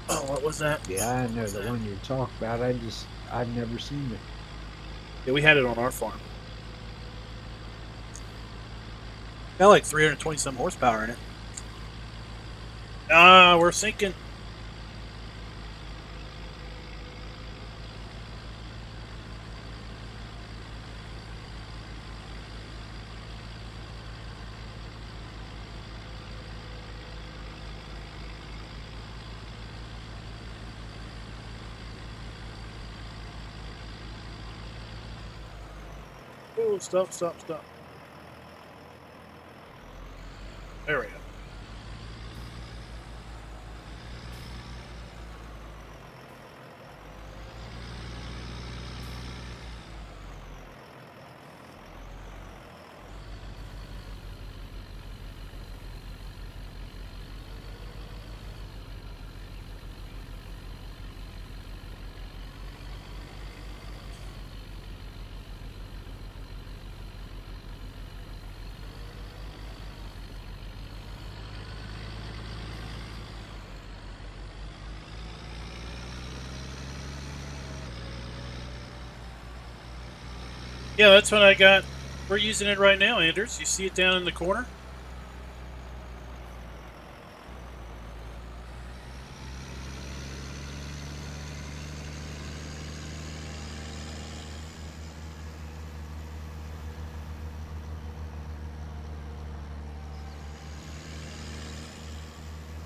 Oh, what was that? Yeah, I know the one you're talking about. I've never seen it. Yeah, we had it on our farm. Got like 320 some horsepower in it. Ah, we're sinking. Oh, stop. There we go. Yeah, that's what I got. We're using it right now, Anders. You see it down in the corner?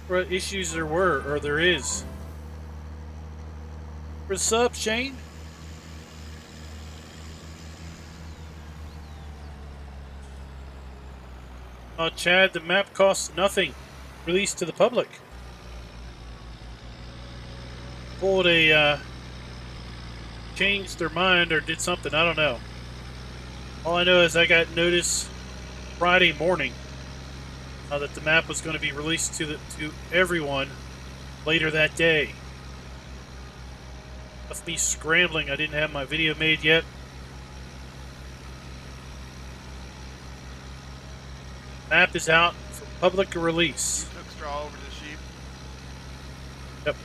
What issues there were, or there is. What's up, Shane? Chad, the map costs nothing. Released to the public. Pulled a, changed their mind or did something, I don't know. All I know is I got notice Friday morning that the map was going to be released to everyone later that day. Left me scrambling. I didn't have my video made yet. Map is out for public release. You took straw over to the sheep? Yep.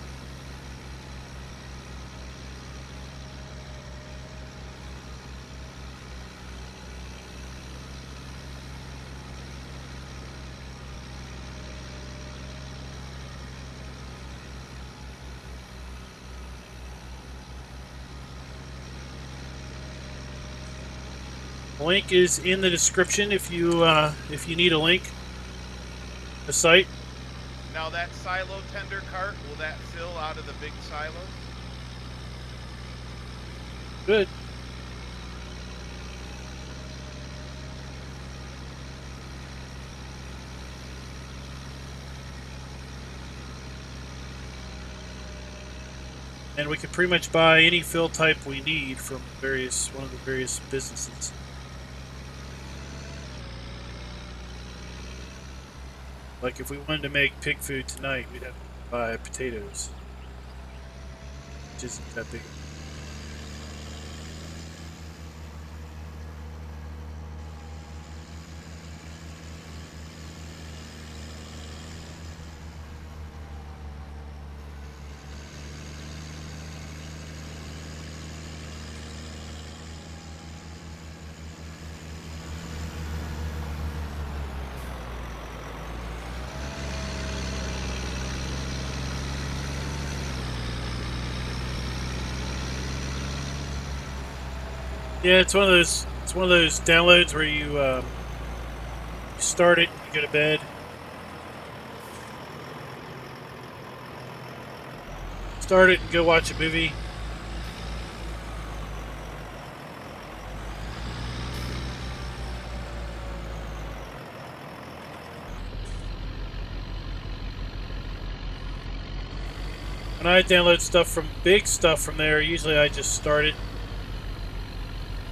The link is in the description if you need a link. The site. Now that silo tender cart, will that fill out of the big silos? Good. And we can pretty much buy any fill type we need from one of the various businesses. Like if we wanted to make pig food tonight, we'd have to buy potatoes, which isn't that big. 'Cause it's one of those. It's one of those downloads where you start it, you go to bed. Start it and go watch a movie. When I download big stuff from there, usually I just start it,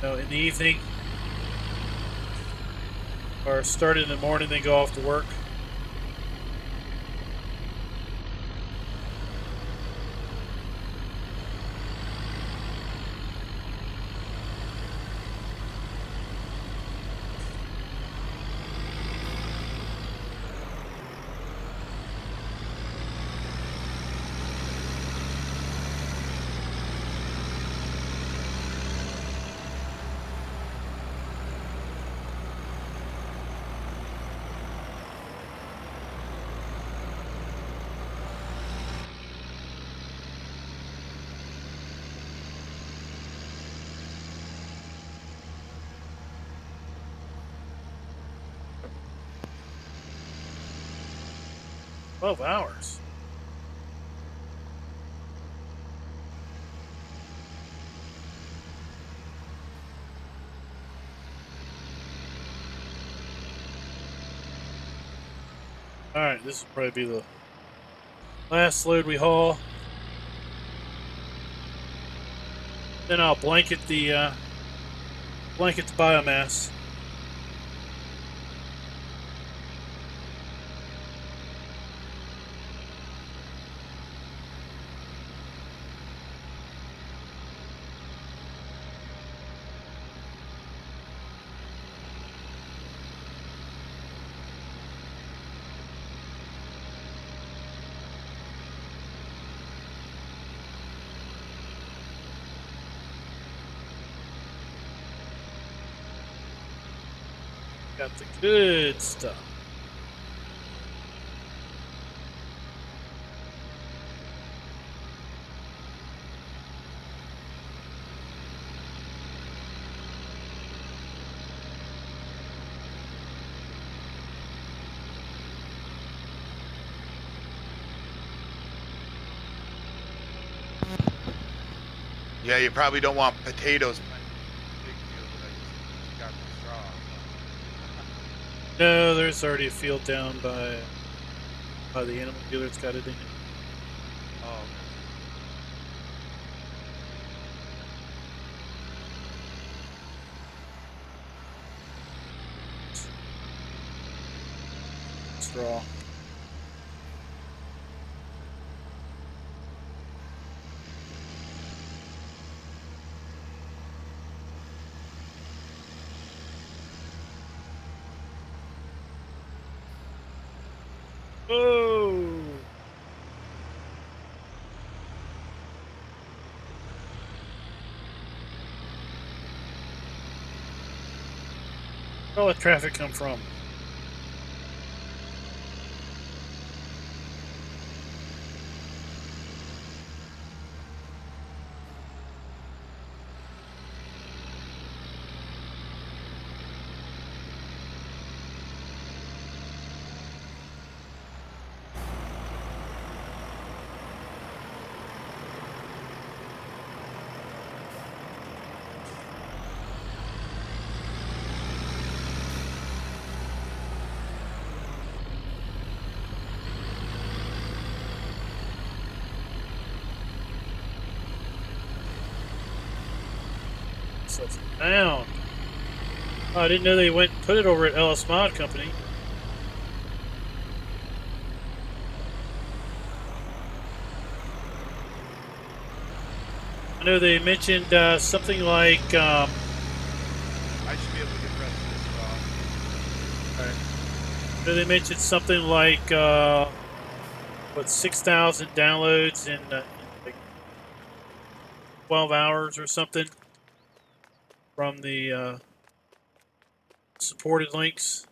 in the evening, or start it in the morning, then go off to work. $12. Alright, this will probably be the last load we haul. Then I'll blanket the biomass. Got the good stuff. Yeah, you probably don't want potatoes. Big field that I just got the straw. No, there's already a field down by the animal dealer. It's got it in it. Oh, okay. Straw. Oh! Where all the traffic come from? So it's down. Oh, I didn't know they went and put it over at Ellis Mod Company. I know they mentioned something like. I should be able to get the rest of this straw. Right. I know they mentioned something like 6,000 downloads in like 12 hours or something from the supported links.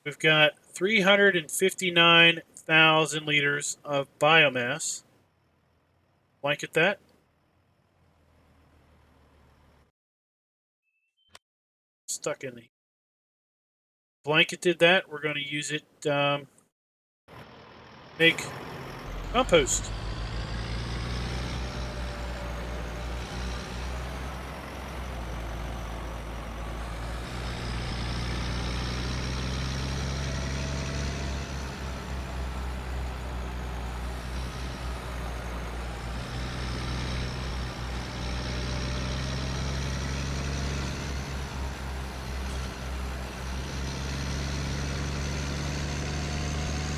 We've got 359,000 liters of biomass. Blanket that. Stuck in the blanketed that. We're going to use it make compost.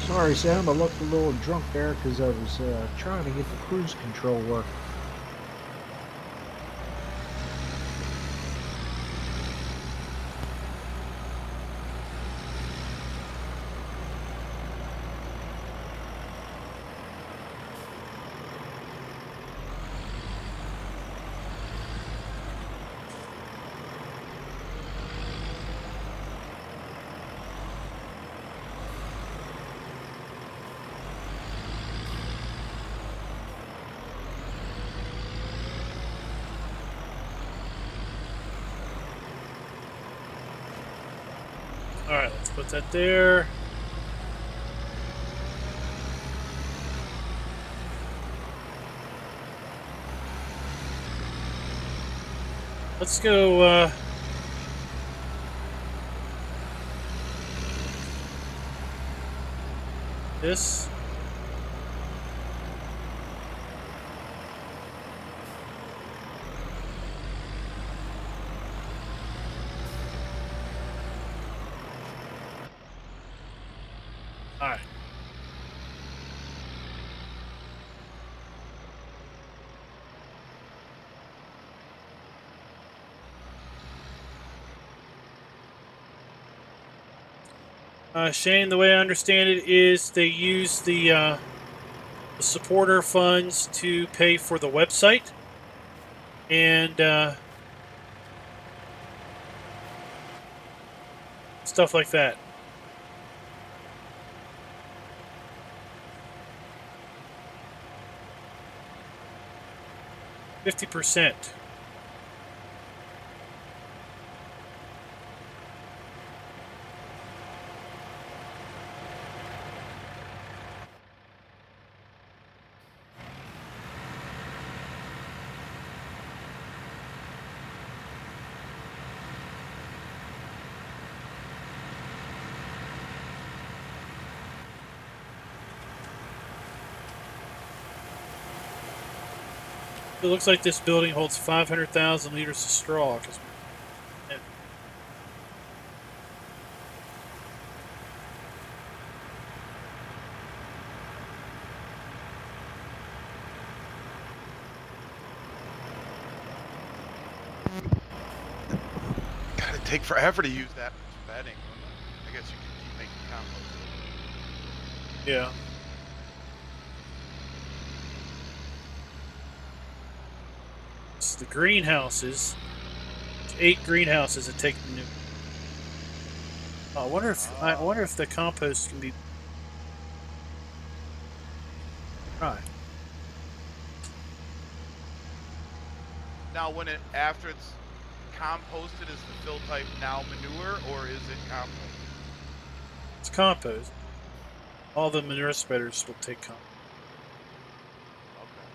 Sorry, Sam, I looked a little drunk there because I was trying to get the cruise control working. All right, let's put that there. Let's go. This. All right. Shane, the way I understand it is they use the supporter funds to pay for the website, and stuff like that. %. It looks like this building holds 500,000 liters of straw. God, it'd take forever to use that bedding. I guess you can keep making compost. Yeah. This is the greenhouses. There's 8 greenhouses that take the new. I wonder if the compost can be dry. Now, when after it's composted, is the fill type now manure or is it compost? It's compost. All the manure spreaders will take compost. Okay.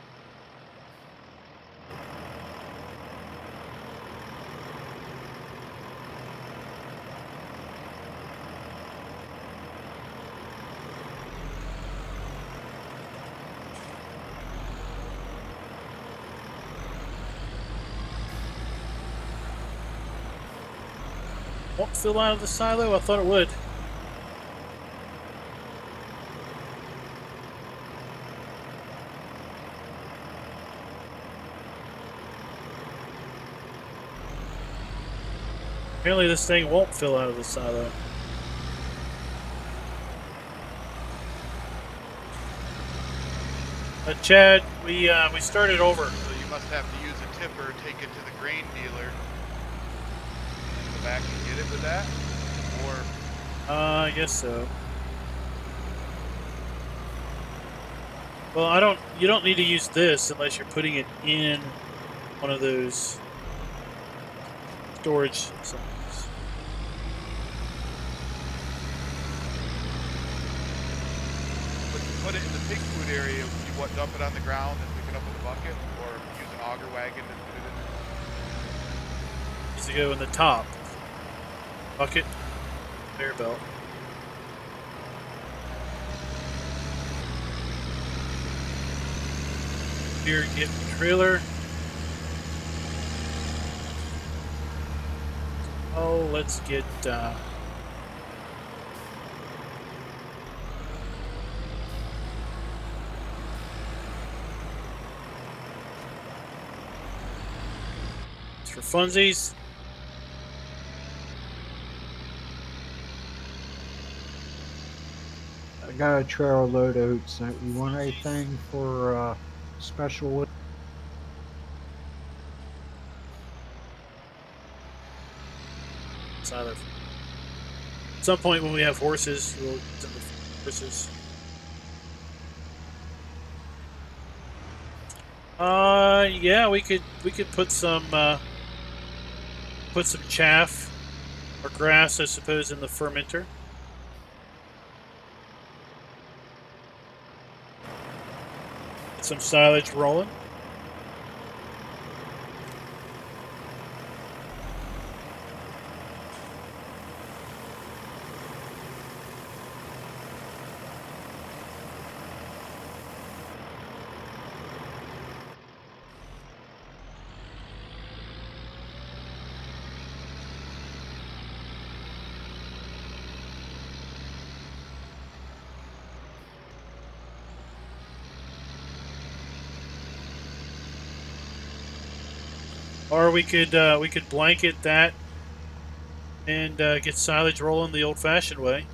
Won't fill out of the silo? I thought it would. Apparently this thing won't fill out of the silo. Chad, we started over. So you must have to use a tipper, take it to the grain dealer, and go back and get it with that? Or I guess so. Well, you don't need to use this unless you're putting it in one of those storage sites. but to put it in the pig food area, you what, dump it on the ground and pick it up with a bucket? Or use an auger wagon and put it in there? Needs to go in the top. Bucket, conveyor belt. Here, get the trailer. Oh, let's get it's for funsies. I got a trailer load of oats. You want anything for special? Silo. At some point when we have horses, we'll send the horses. Yeah, we could put some chaff or grass, I suppose, in the fermenter. Get some silage rolling. Or we could blanket that and get silage rolling the old-fashioned way.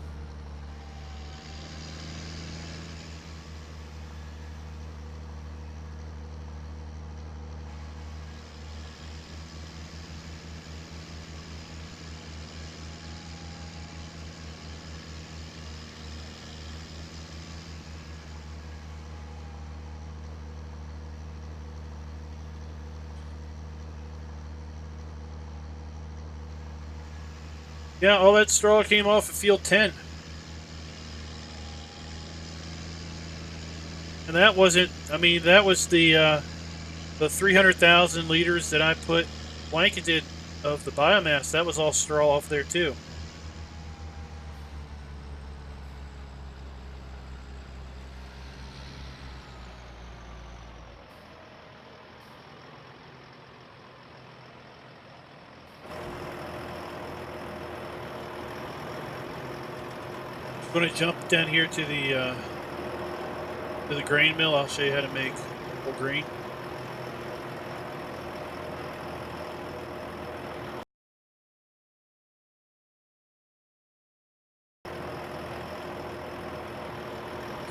Yeah, all that straw came off of field 10. And that wasn't, I mean, that was the 300,000 liters that I put blanketed of the biomass. That was all straw off there too. I'm going to jump down here to the grain mill. I'll show you how to make whole grain.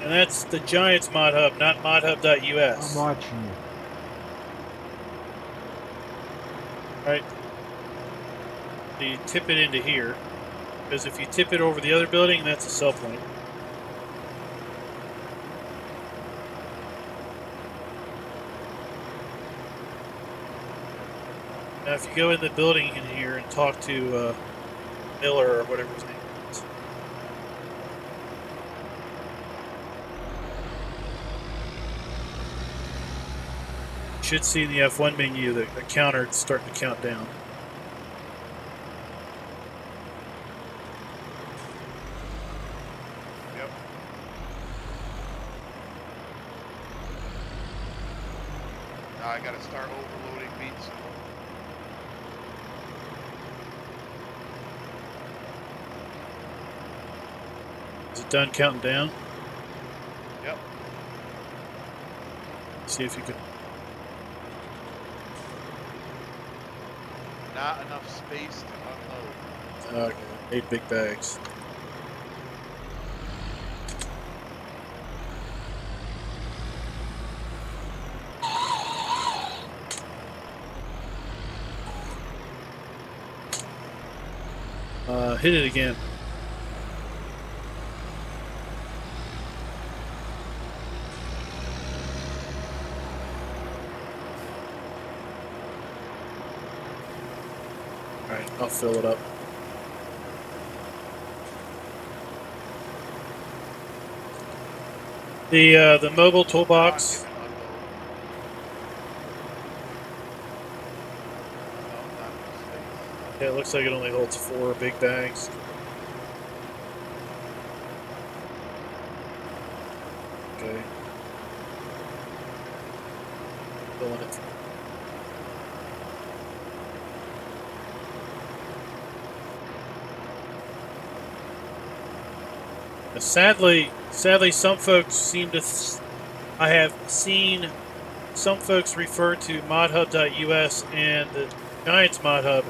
And that's the Giants mod hub, not modhub.us. I'm watching you. Right. So you tip it into here, because if you tip it over the other building, that's a sell point. Now, if you go in the building in here and talk to Miller or whatever his name is, you should see in the F1 menu the counter starting to count down. Yep. Now I gotta start overloading meats. Is it done counting down? Yep. See if you can. Not enough space to unload. Okay, 8 big bags. Hit it again. All right, I'll fill it up. The mobile toolbox. Yeah, it looks like it only holds 4 big bags. Okay. Filling it. Now, sadly, some folks seem to. I have seen some folks refer to modhub.us and the Giants mod hub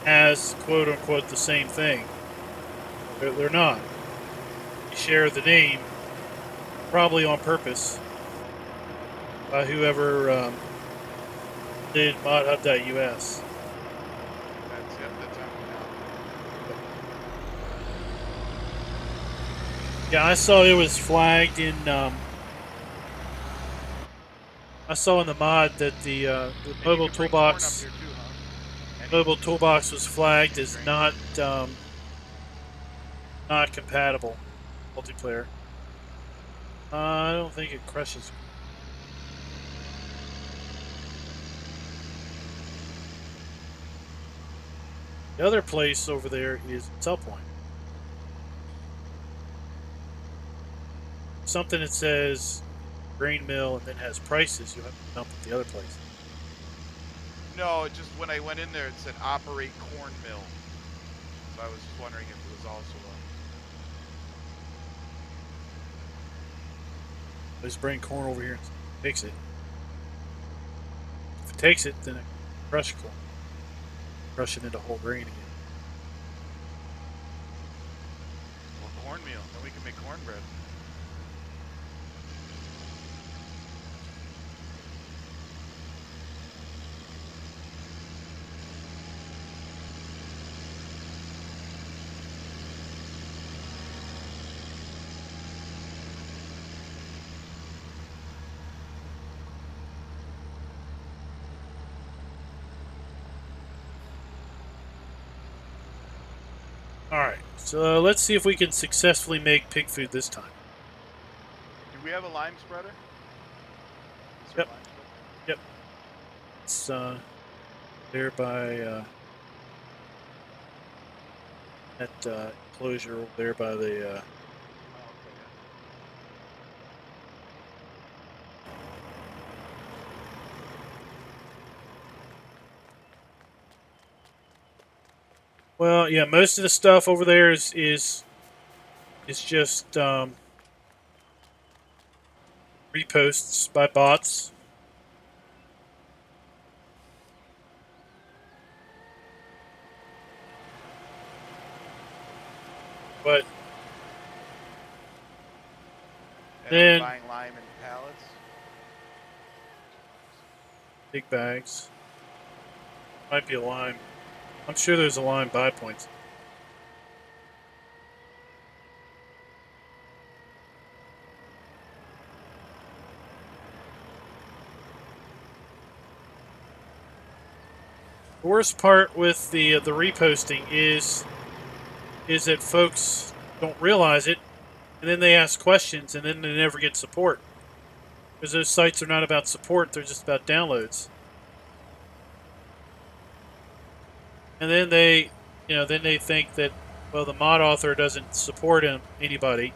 as quote unquote the same thing. They're not. They share the name, probably on purpose, by whoever did modhub.us. That's it. That's empty now. Yeah, I saw it was flagged in. I saw in the mod that the mobile toolbox. Mobile toolbox was flagged as not compatible multiplayer. I don't think it crushes. The other place over there is sell point. Something that says grain mill and then has prices. You have to dump at the other place. No, it just when I went in there, it said operate corn mill. So I was just wondering if it was also Let's bring corn over here and takes it. If it takes it, then it crush corn. Crush it into whole grain again. cornmeal. Then we can make cornbread. Alright, so let's see if we can successfully make pig food this time. Do we have a lime spreader? Is there Yep. a lime spreader? Yep. It's there by that enclosure over there by the Oh, okay, yeah. well, yeah, most of the stuff over there is just reposts by bots. But And then I'm buying lime in pallets. big bags. Might be a lime. I'm sure there's a lime buy points. The worst part with the reposting is that folks don't realize it, and then they ask questions, and then they never get support because those sites are not about support; they're just about downloads. And then they think that, well, the mod author doesn't support anybody.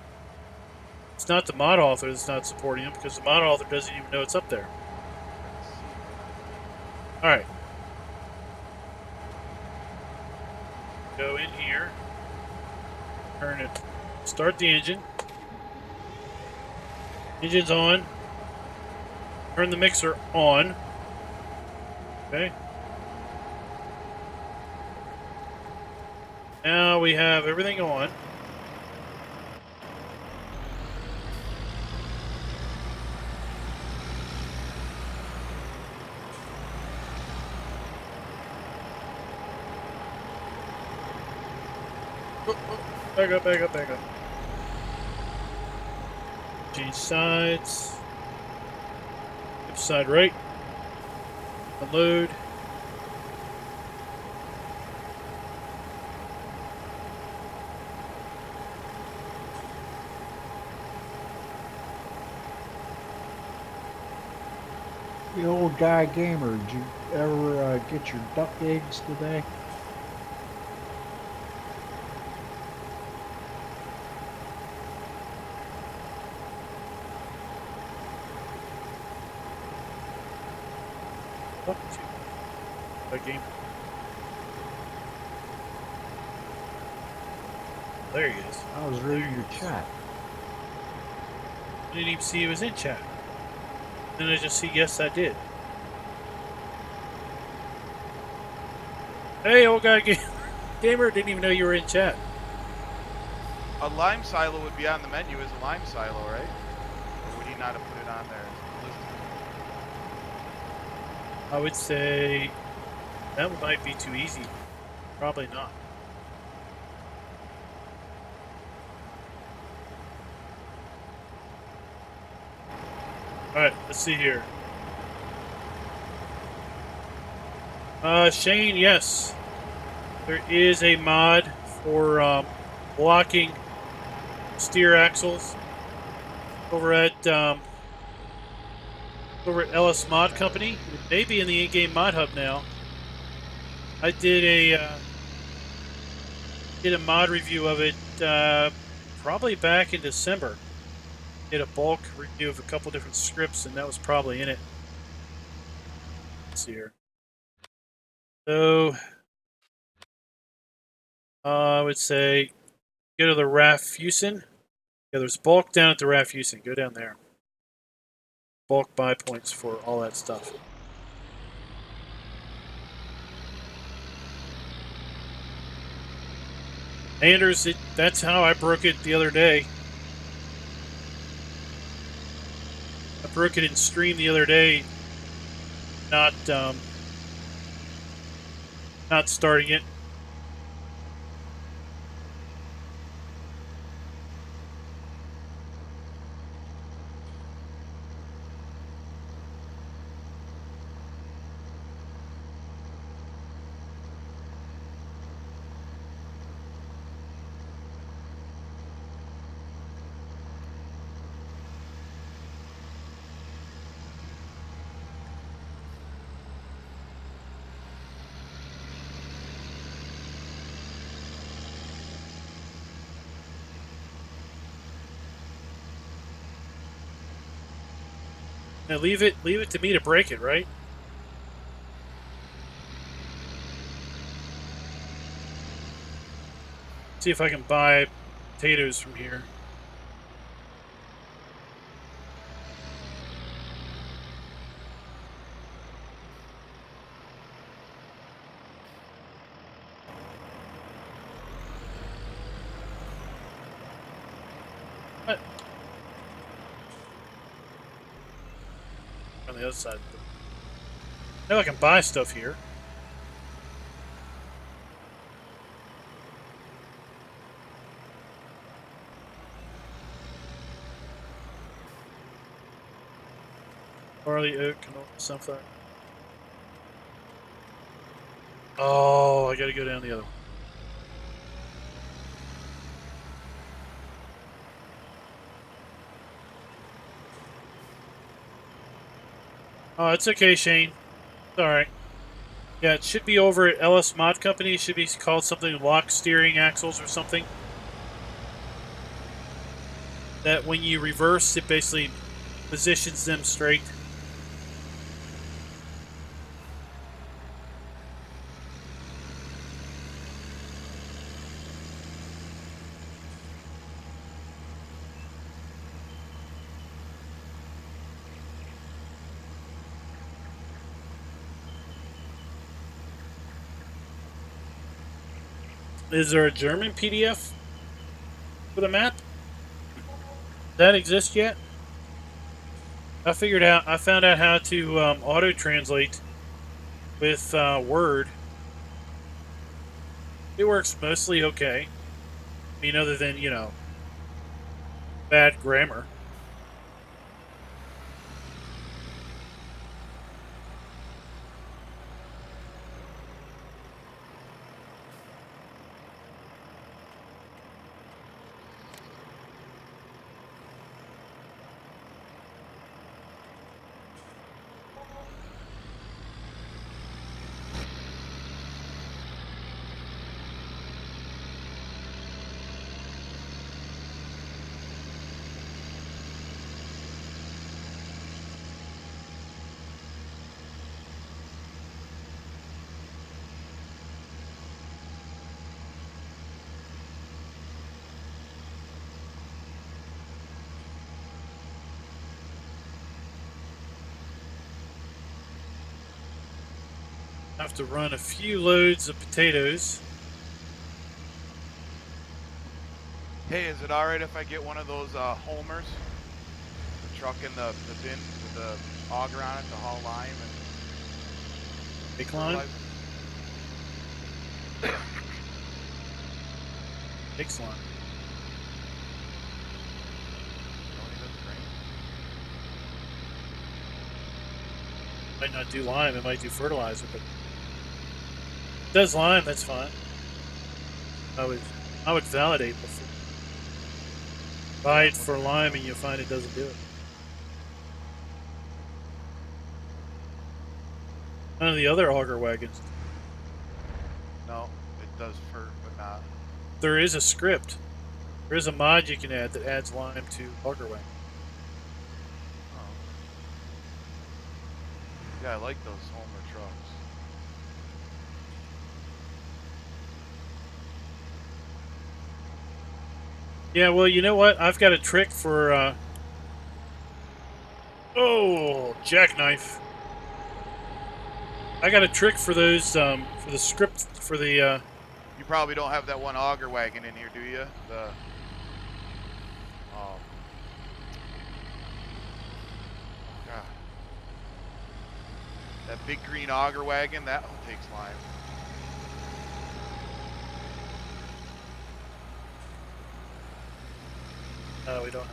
It's not the mod author that's not supporting him because the mod author doesn't even know it's up there. All right. Go in here. Turn it. Start the engine. Engine's on. Turn the mixer on. Okay. Now we have everything on. Back up, back up, back up. Change sides. Left side right. Unload. The old guy gamer, did you ever get your duck eggs today? Fuck you. That game. There he is. I was reading your chat. I didn't even see he was in chat. Then I just see, yes, I did. Hey, old guy gamer, didn't even know you were in chat. A lime silo would be on the menu as a lime silo, right? Or would he not have put it on there as listed? I would say that might be too easy. Probably not. Alright, let's see here. Shane, yes. There is a mod for blocking steer axles over at LS Mod Company. It may be in the in-game mod hub now. I did a mod review of it probably back in December. Did a bulk review of a couple different scripts, and that was probably in it. Let's see here. So I would say go to the Rafusen. Yeah, there's bulk down at the Rafusen. Go down there. Bulk buy points for all that stuff. Anders, that's how I broke it the other day. I broke it in stream the other day, not starting it. Now leave it to me to break it, right? See if I can buy potatoes from here. What? On the other side. I know I can buy stuff here. Barley, oat, canola, sunflower. Oh, I gotta go down the other one. Oh, it's okay, Shane. It's alright. Yeah, it should be over at LS Mod Company. It should be called something lock steering axles or something. That when you reverse, it basically positions them straight. Is there a German PDF for the map? Does that exist yet? I found out how to auto translate with Word. It works mostly okay. I mean, other than, you know, bad grammar. I have to run a few loads of potatoes. Hey, is it alright if I get one of those homers? The truck in the bin with the auger on it to haul lime and Big lime? Big slime. Might not do lime, it might do fertilizer, but if it does lime, that's fine. I would validate before. Buy it for lime and you'll find it doesn't do it. None of the other auger wagons. No, it does fert, but not. There is a script. There is a mod you can add that adds lime to auger wagon. Oh. Yeah, I like those homer trucks. Yeah, well, you know what? I've got a trick for, oh, jackknife. I got a trick for those, for the script, for the, You probably don't have that one auger wagon in here, do you? God. That big green auger wagon, that one takes lime. no, we don't.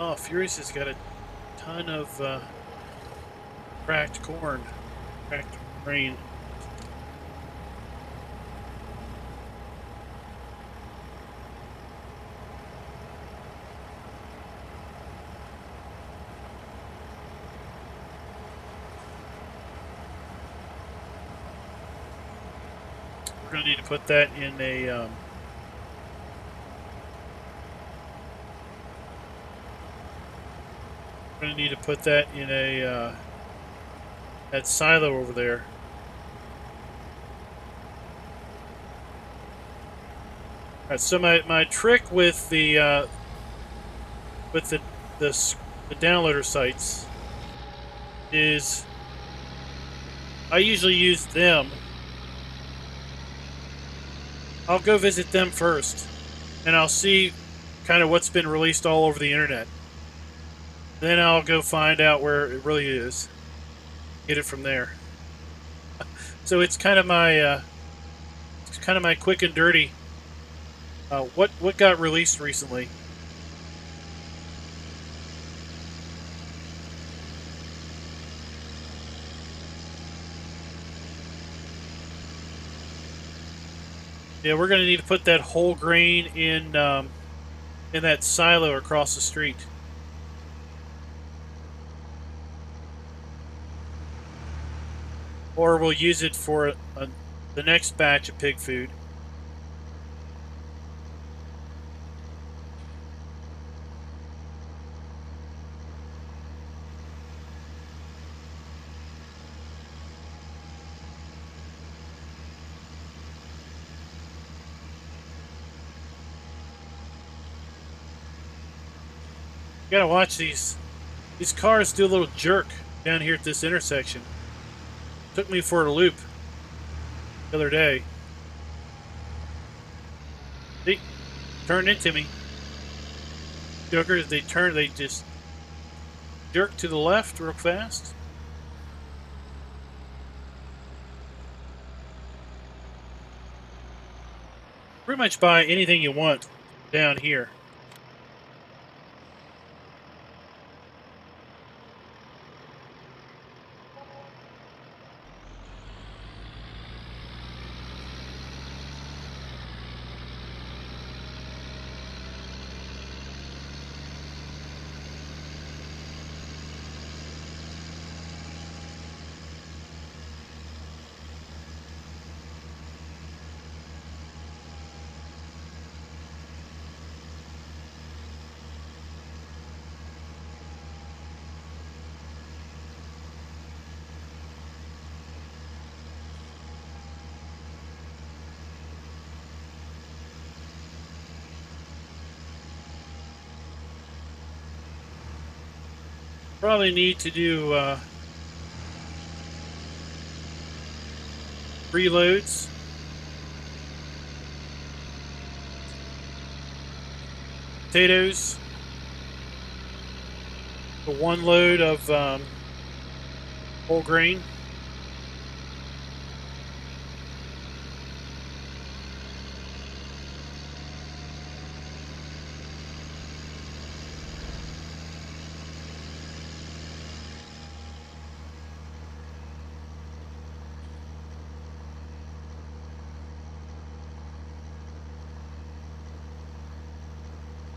Oh, Furious has got a ton of cracked corn, cracked grain. We're going to need to put that in a... we're going to need to put that in a... that silo over there. Alright, so my trick with the downloader sites is I usually use them. I'll go visit them first, and I'll see kind of what's been released all over the internet. Then I'll go find out where it really is. Get it from there. So it's kind of my quick and dirty. What got released recently? Yeah, we're going to need to put that whole grain in that silo across the street. Or we'll use it for the next batch of pig food. You gotta watch these. These cars do a little jerk down here at this intersection. Took me for a loop the other day. They turned into me. Jokers, they just jerk to the left real fast. Pretty much buy anything you want down here. Probably need to do reloads. Potatoes. The one load of whole grain.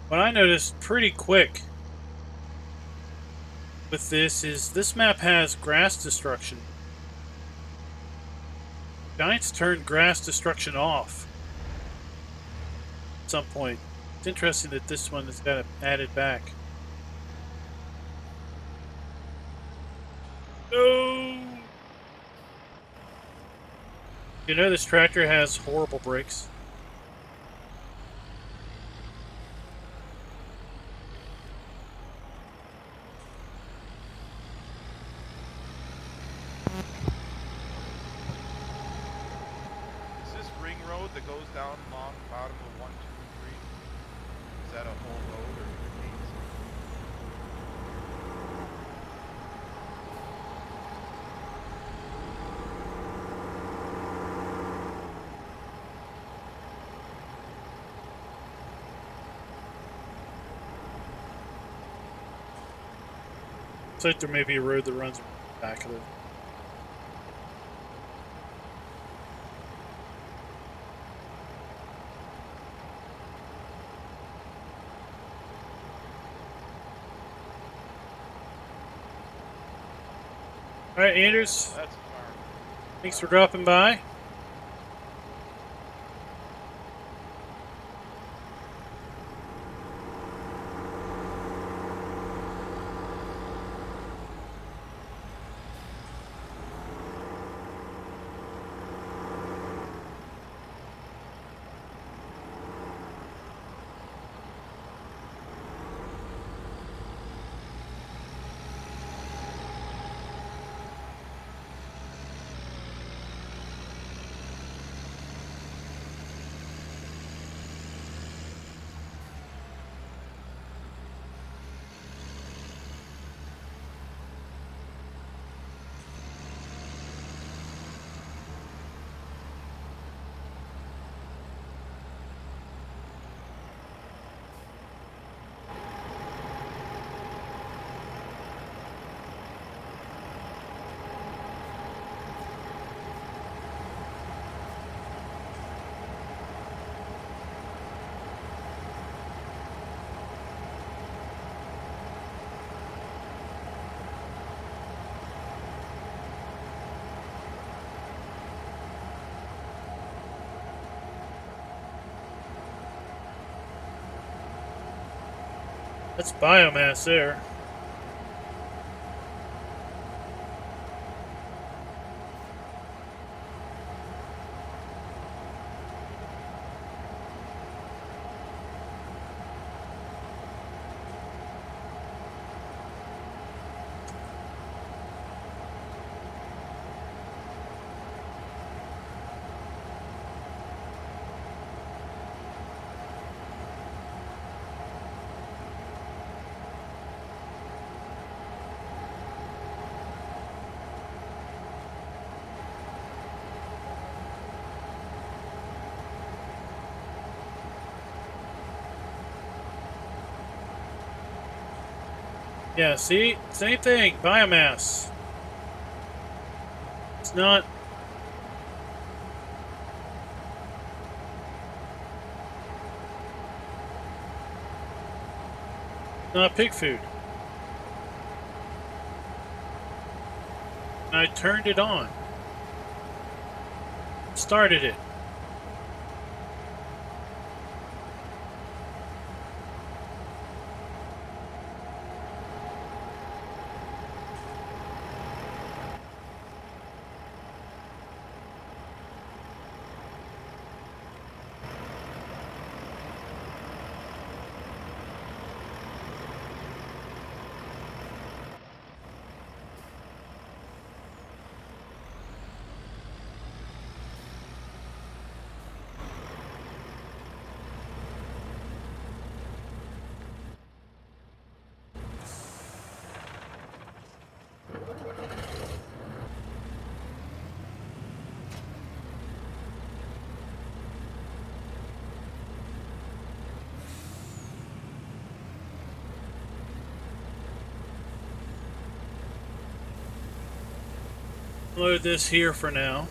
What I noticed pretty quick with this is this map has grass destruction. Giants turned grass destruction off at some point. It's interesting that this one has got it added back. No! You know this tractor has horrible brakes. That goes down along the bottom of 1, 2, and 3? Is that a whole road or Looks like there may be a road that runs back of it. All right, Anders. That's a farm. Thanks for dropping by. That's biomass there. Yeah, see? Same thing. Biomass. It's not... not pig food. And I turned it on. Started it. Load this here for now.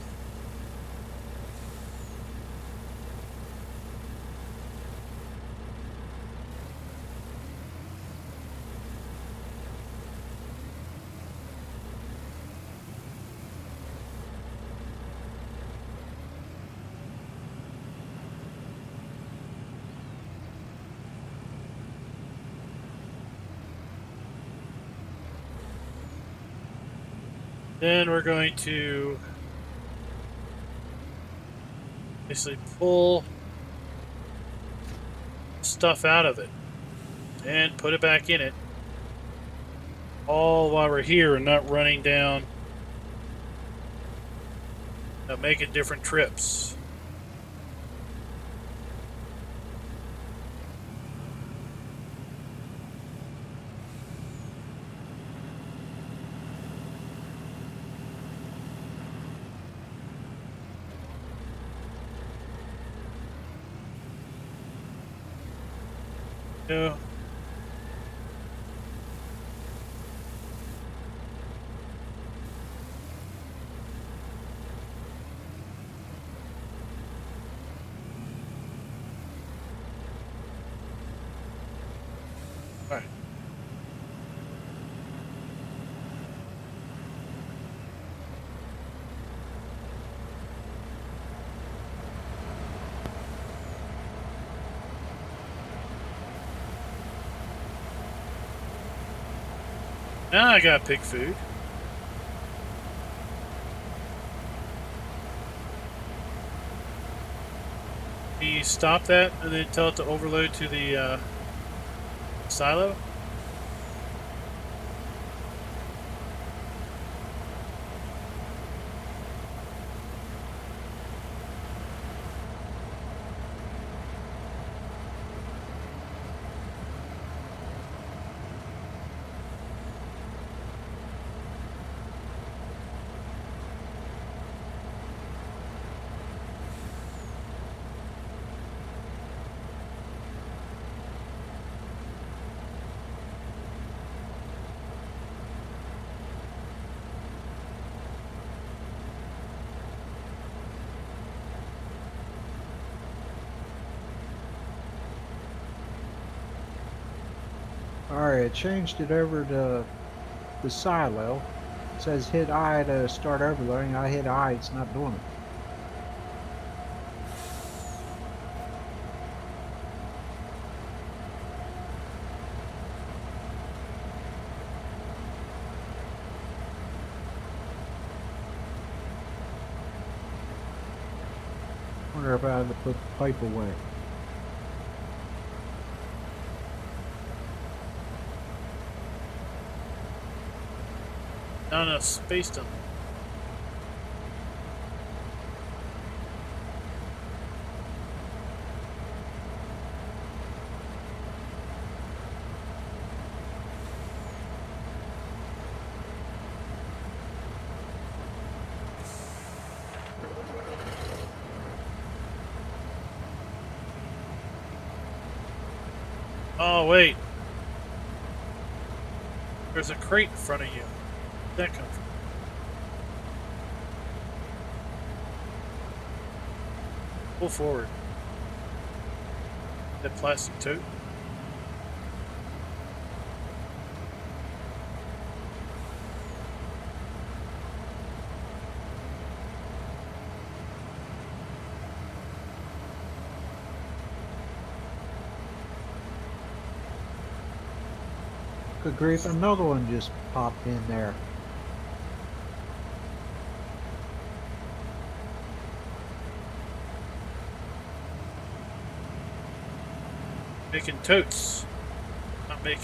Then we're going to basically pull stuff out of it and put it back in it, all while we're here and not running down, making different trips. No. All right. Now I got pig food. You stop that and then tell it to overload to the silo. Alright, I changed it over to the silo. It says hit I to start overloading. I hit I, it's not doing it. Wonder if I had to put the pipe away. Not enough space to. Oh, wait. There's a crate in front of you. Where'd that come from? Pull forward. That plastic tote. Good grief, another one just popped in there. Making totes. They're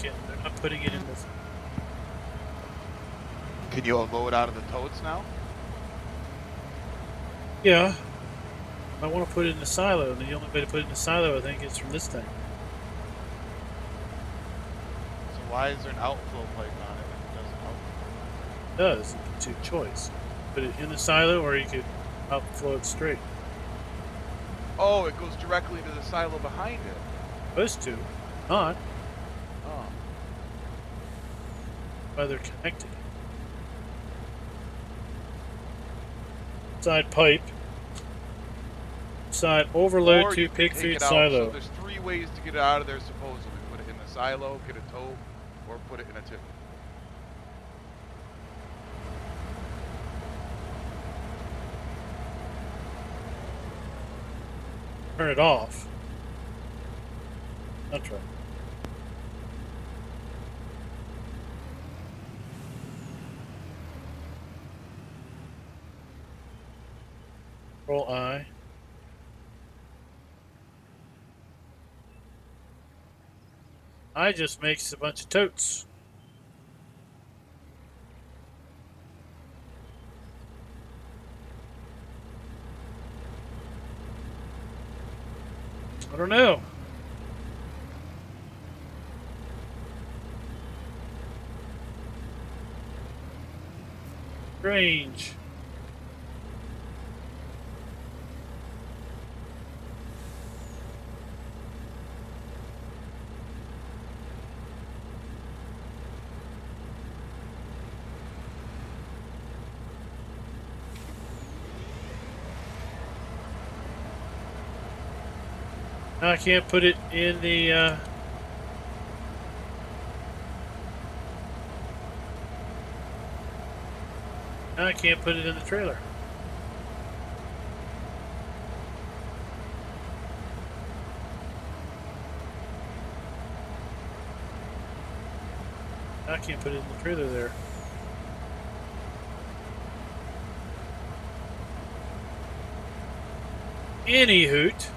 not putting it in this. Can you unload out of the totes now? Yeah. I want to put it in the silo, and the only way to put it in the silo, I think, is from this thing. So why is there an outflow pipe on it if it doesn't outflow? It does. It's your choice. Put it in the silo, or you could outflow it straight. Oh, it goes directly to the silo behind it. Supposed to. Not. Oh. Why they're connected. Side pipe. Side overload Or to you can pig take food it out. silo. So there's 3 ways to get it out of there supposedly. Put it in the silo, get a tote, or put it in a tip. Turn it off. That's right. Control I. I just makes a bunch of totes. I don't know. Strange. Now I can't put it in the now I can't put it in the trailer. I can't put it in the trailer there. Any hoot.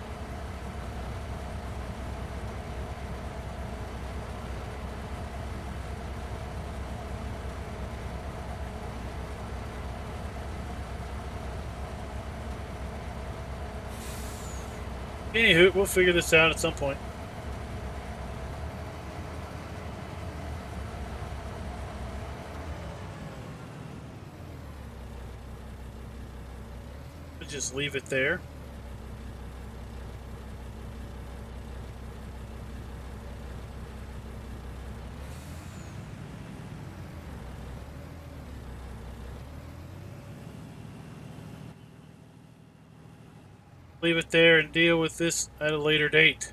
Anywho, we'll figure this out at some point. We'll just leave it there. Leave it there and deal with this at a later date.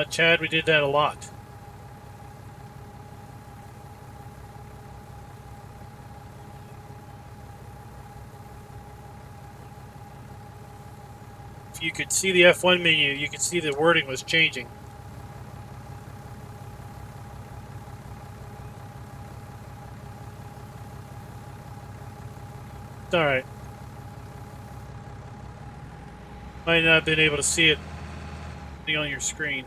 Chad, we did that a lot. If you could see the F1 menu, you could see the wording was changing. It's alright. Might not have been able to see it on your screen.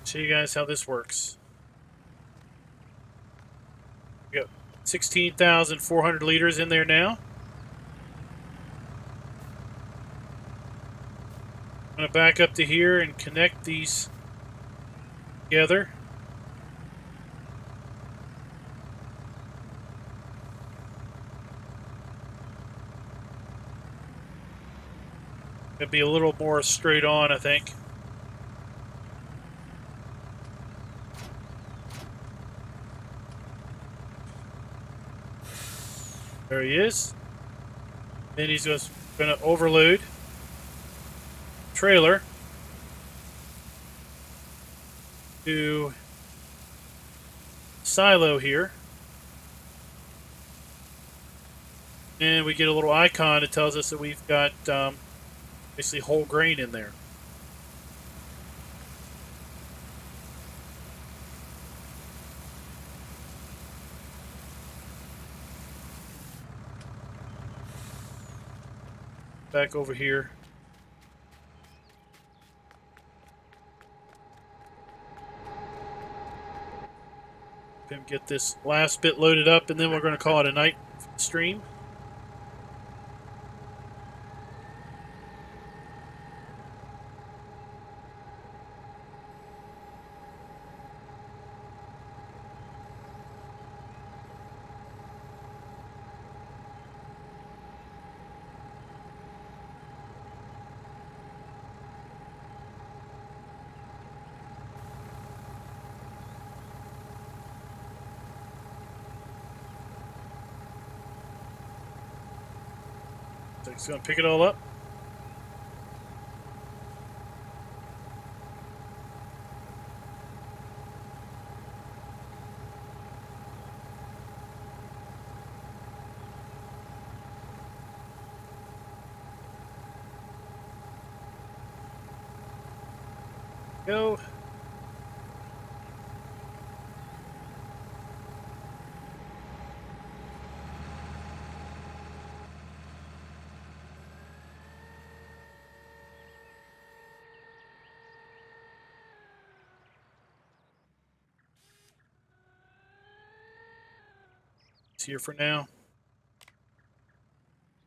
Show you guys how this works. We got 16,400 liters in there now. I'm going to back up to here and connect these together. It'll be a little more straight on, I think. There he is. Then he's just going to overload trailer to silo here. And we get a little icon that tells us that we've got basically whole grain in there. Back over here. Get this last bit loaded up, and then we're going to call it a night stream. So he's going to pick it all up. Go. It's here for now.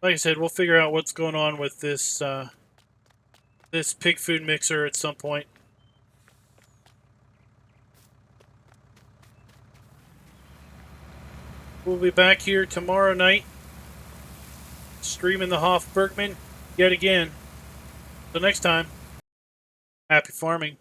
Like I said, we'll figure out what's going on with this this pig food mixer at some point. We'll be back here tomorrow night, streaming the Hoff Bergmann yet again. Until next time, happy farming.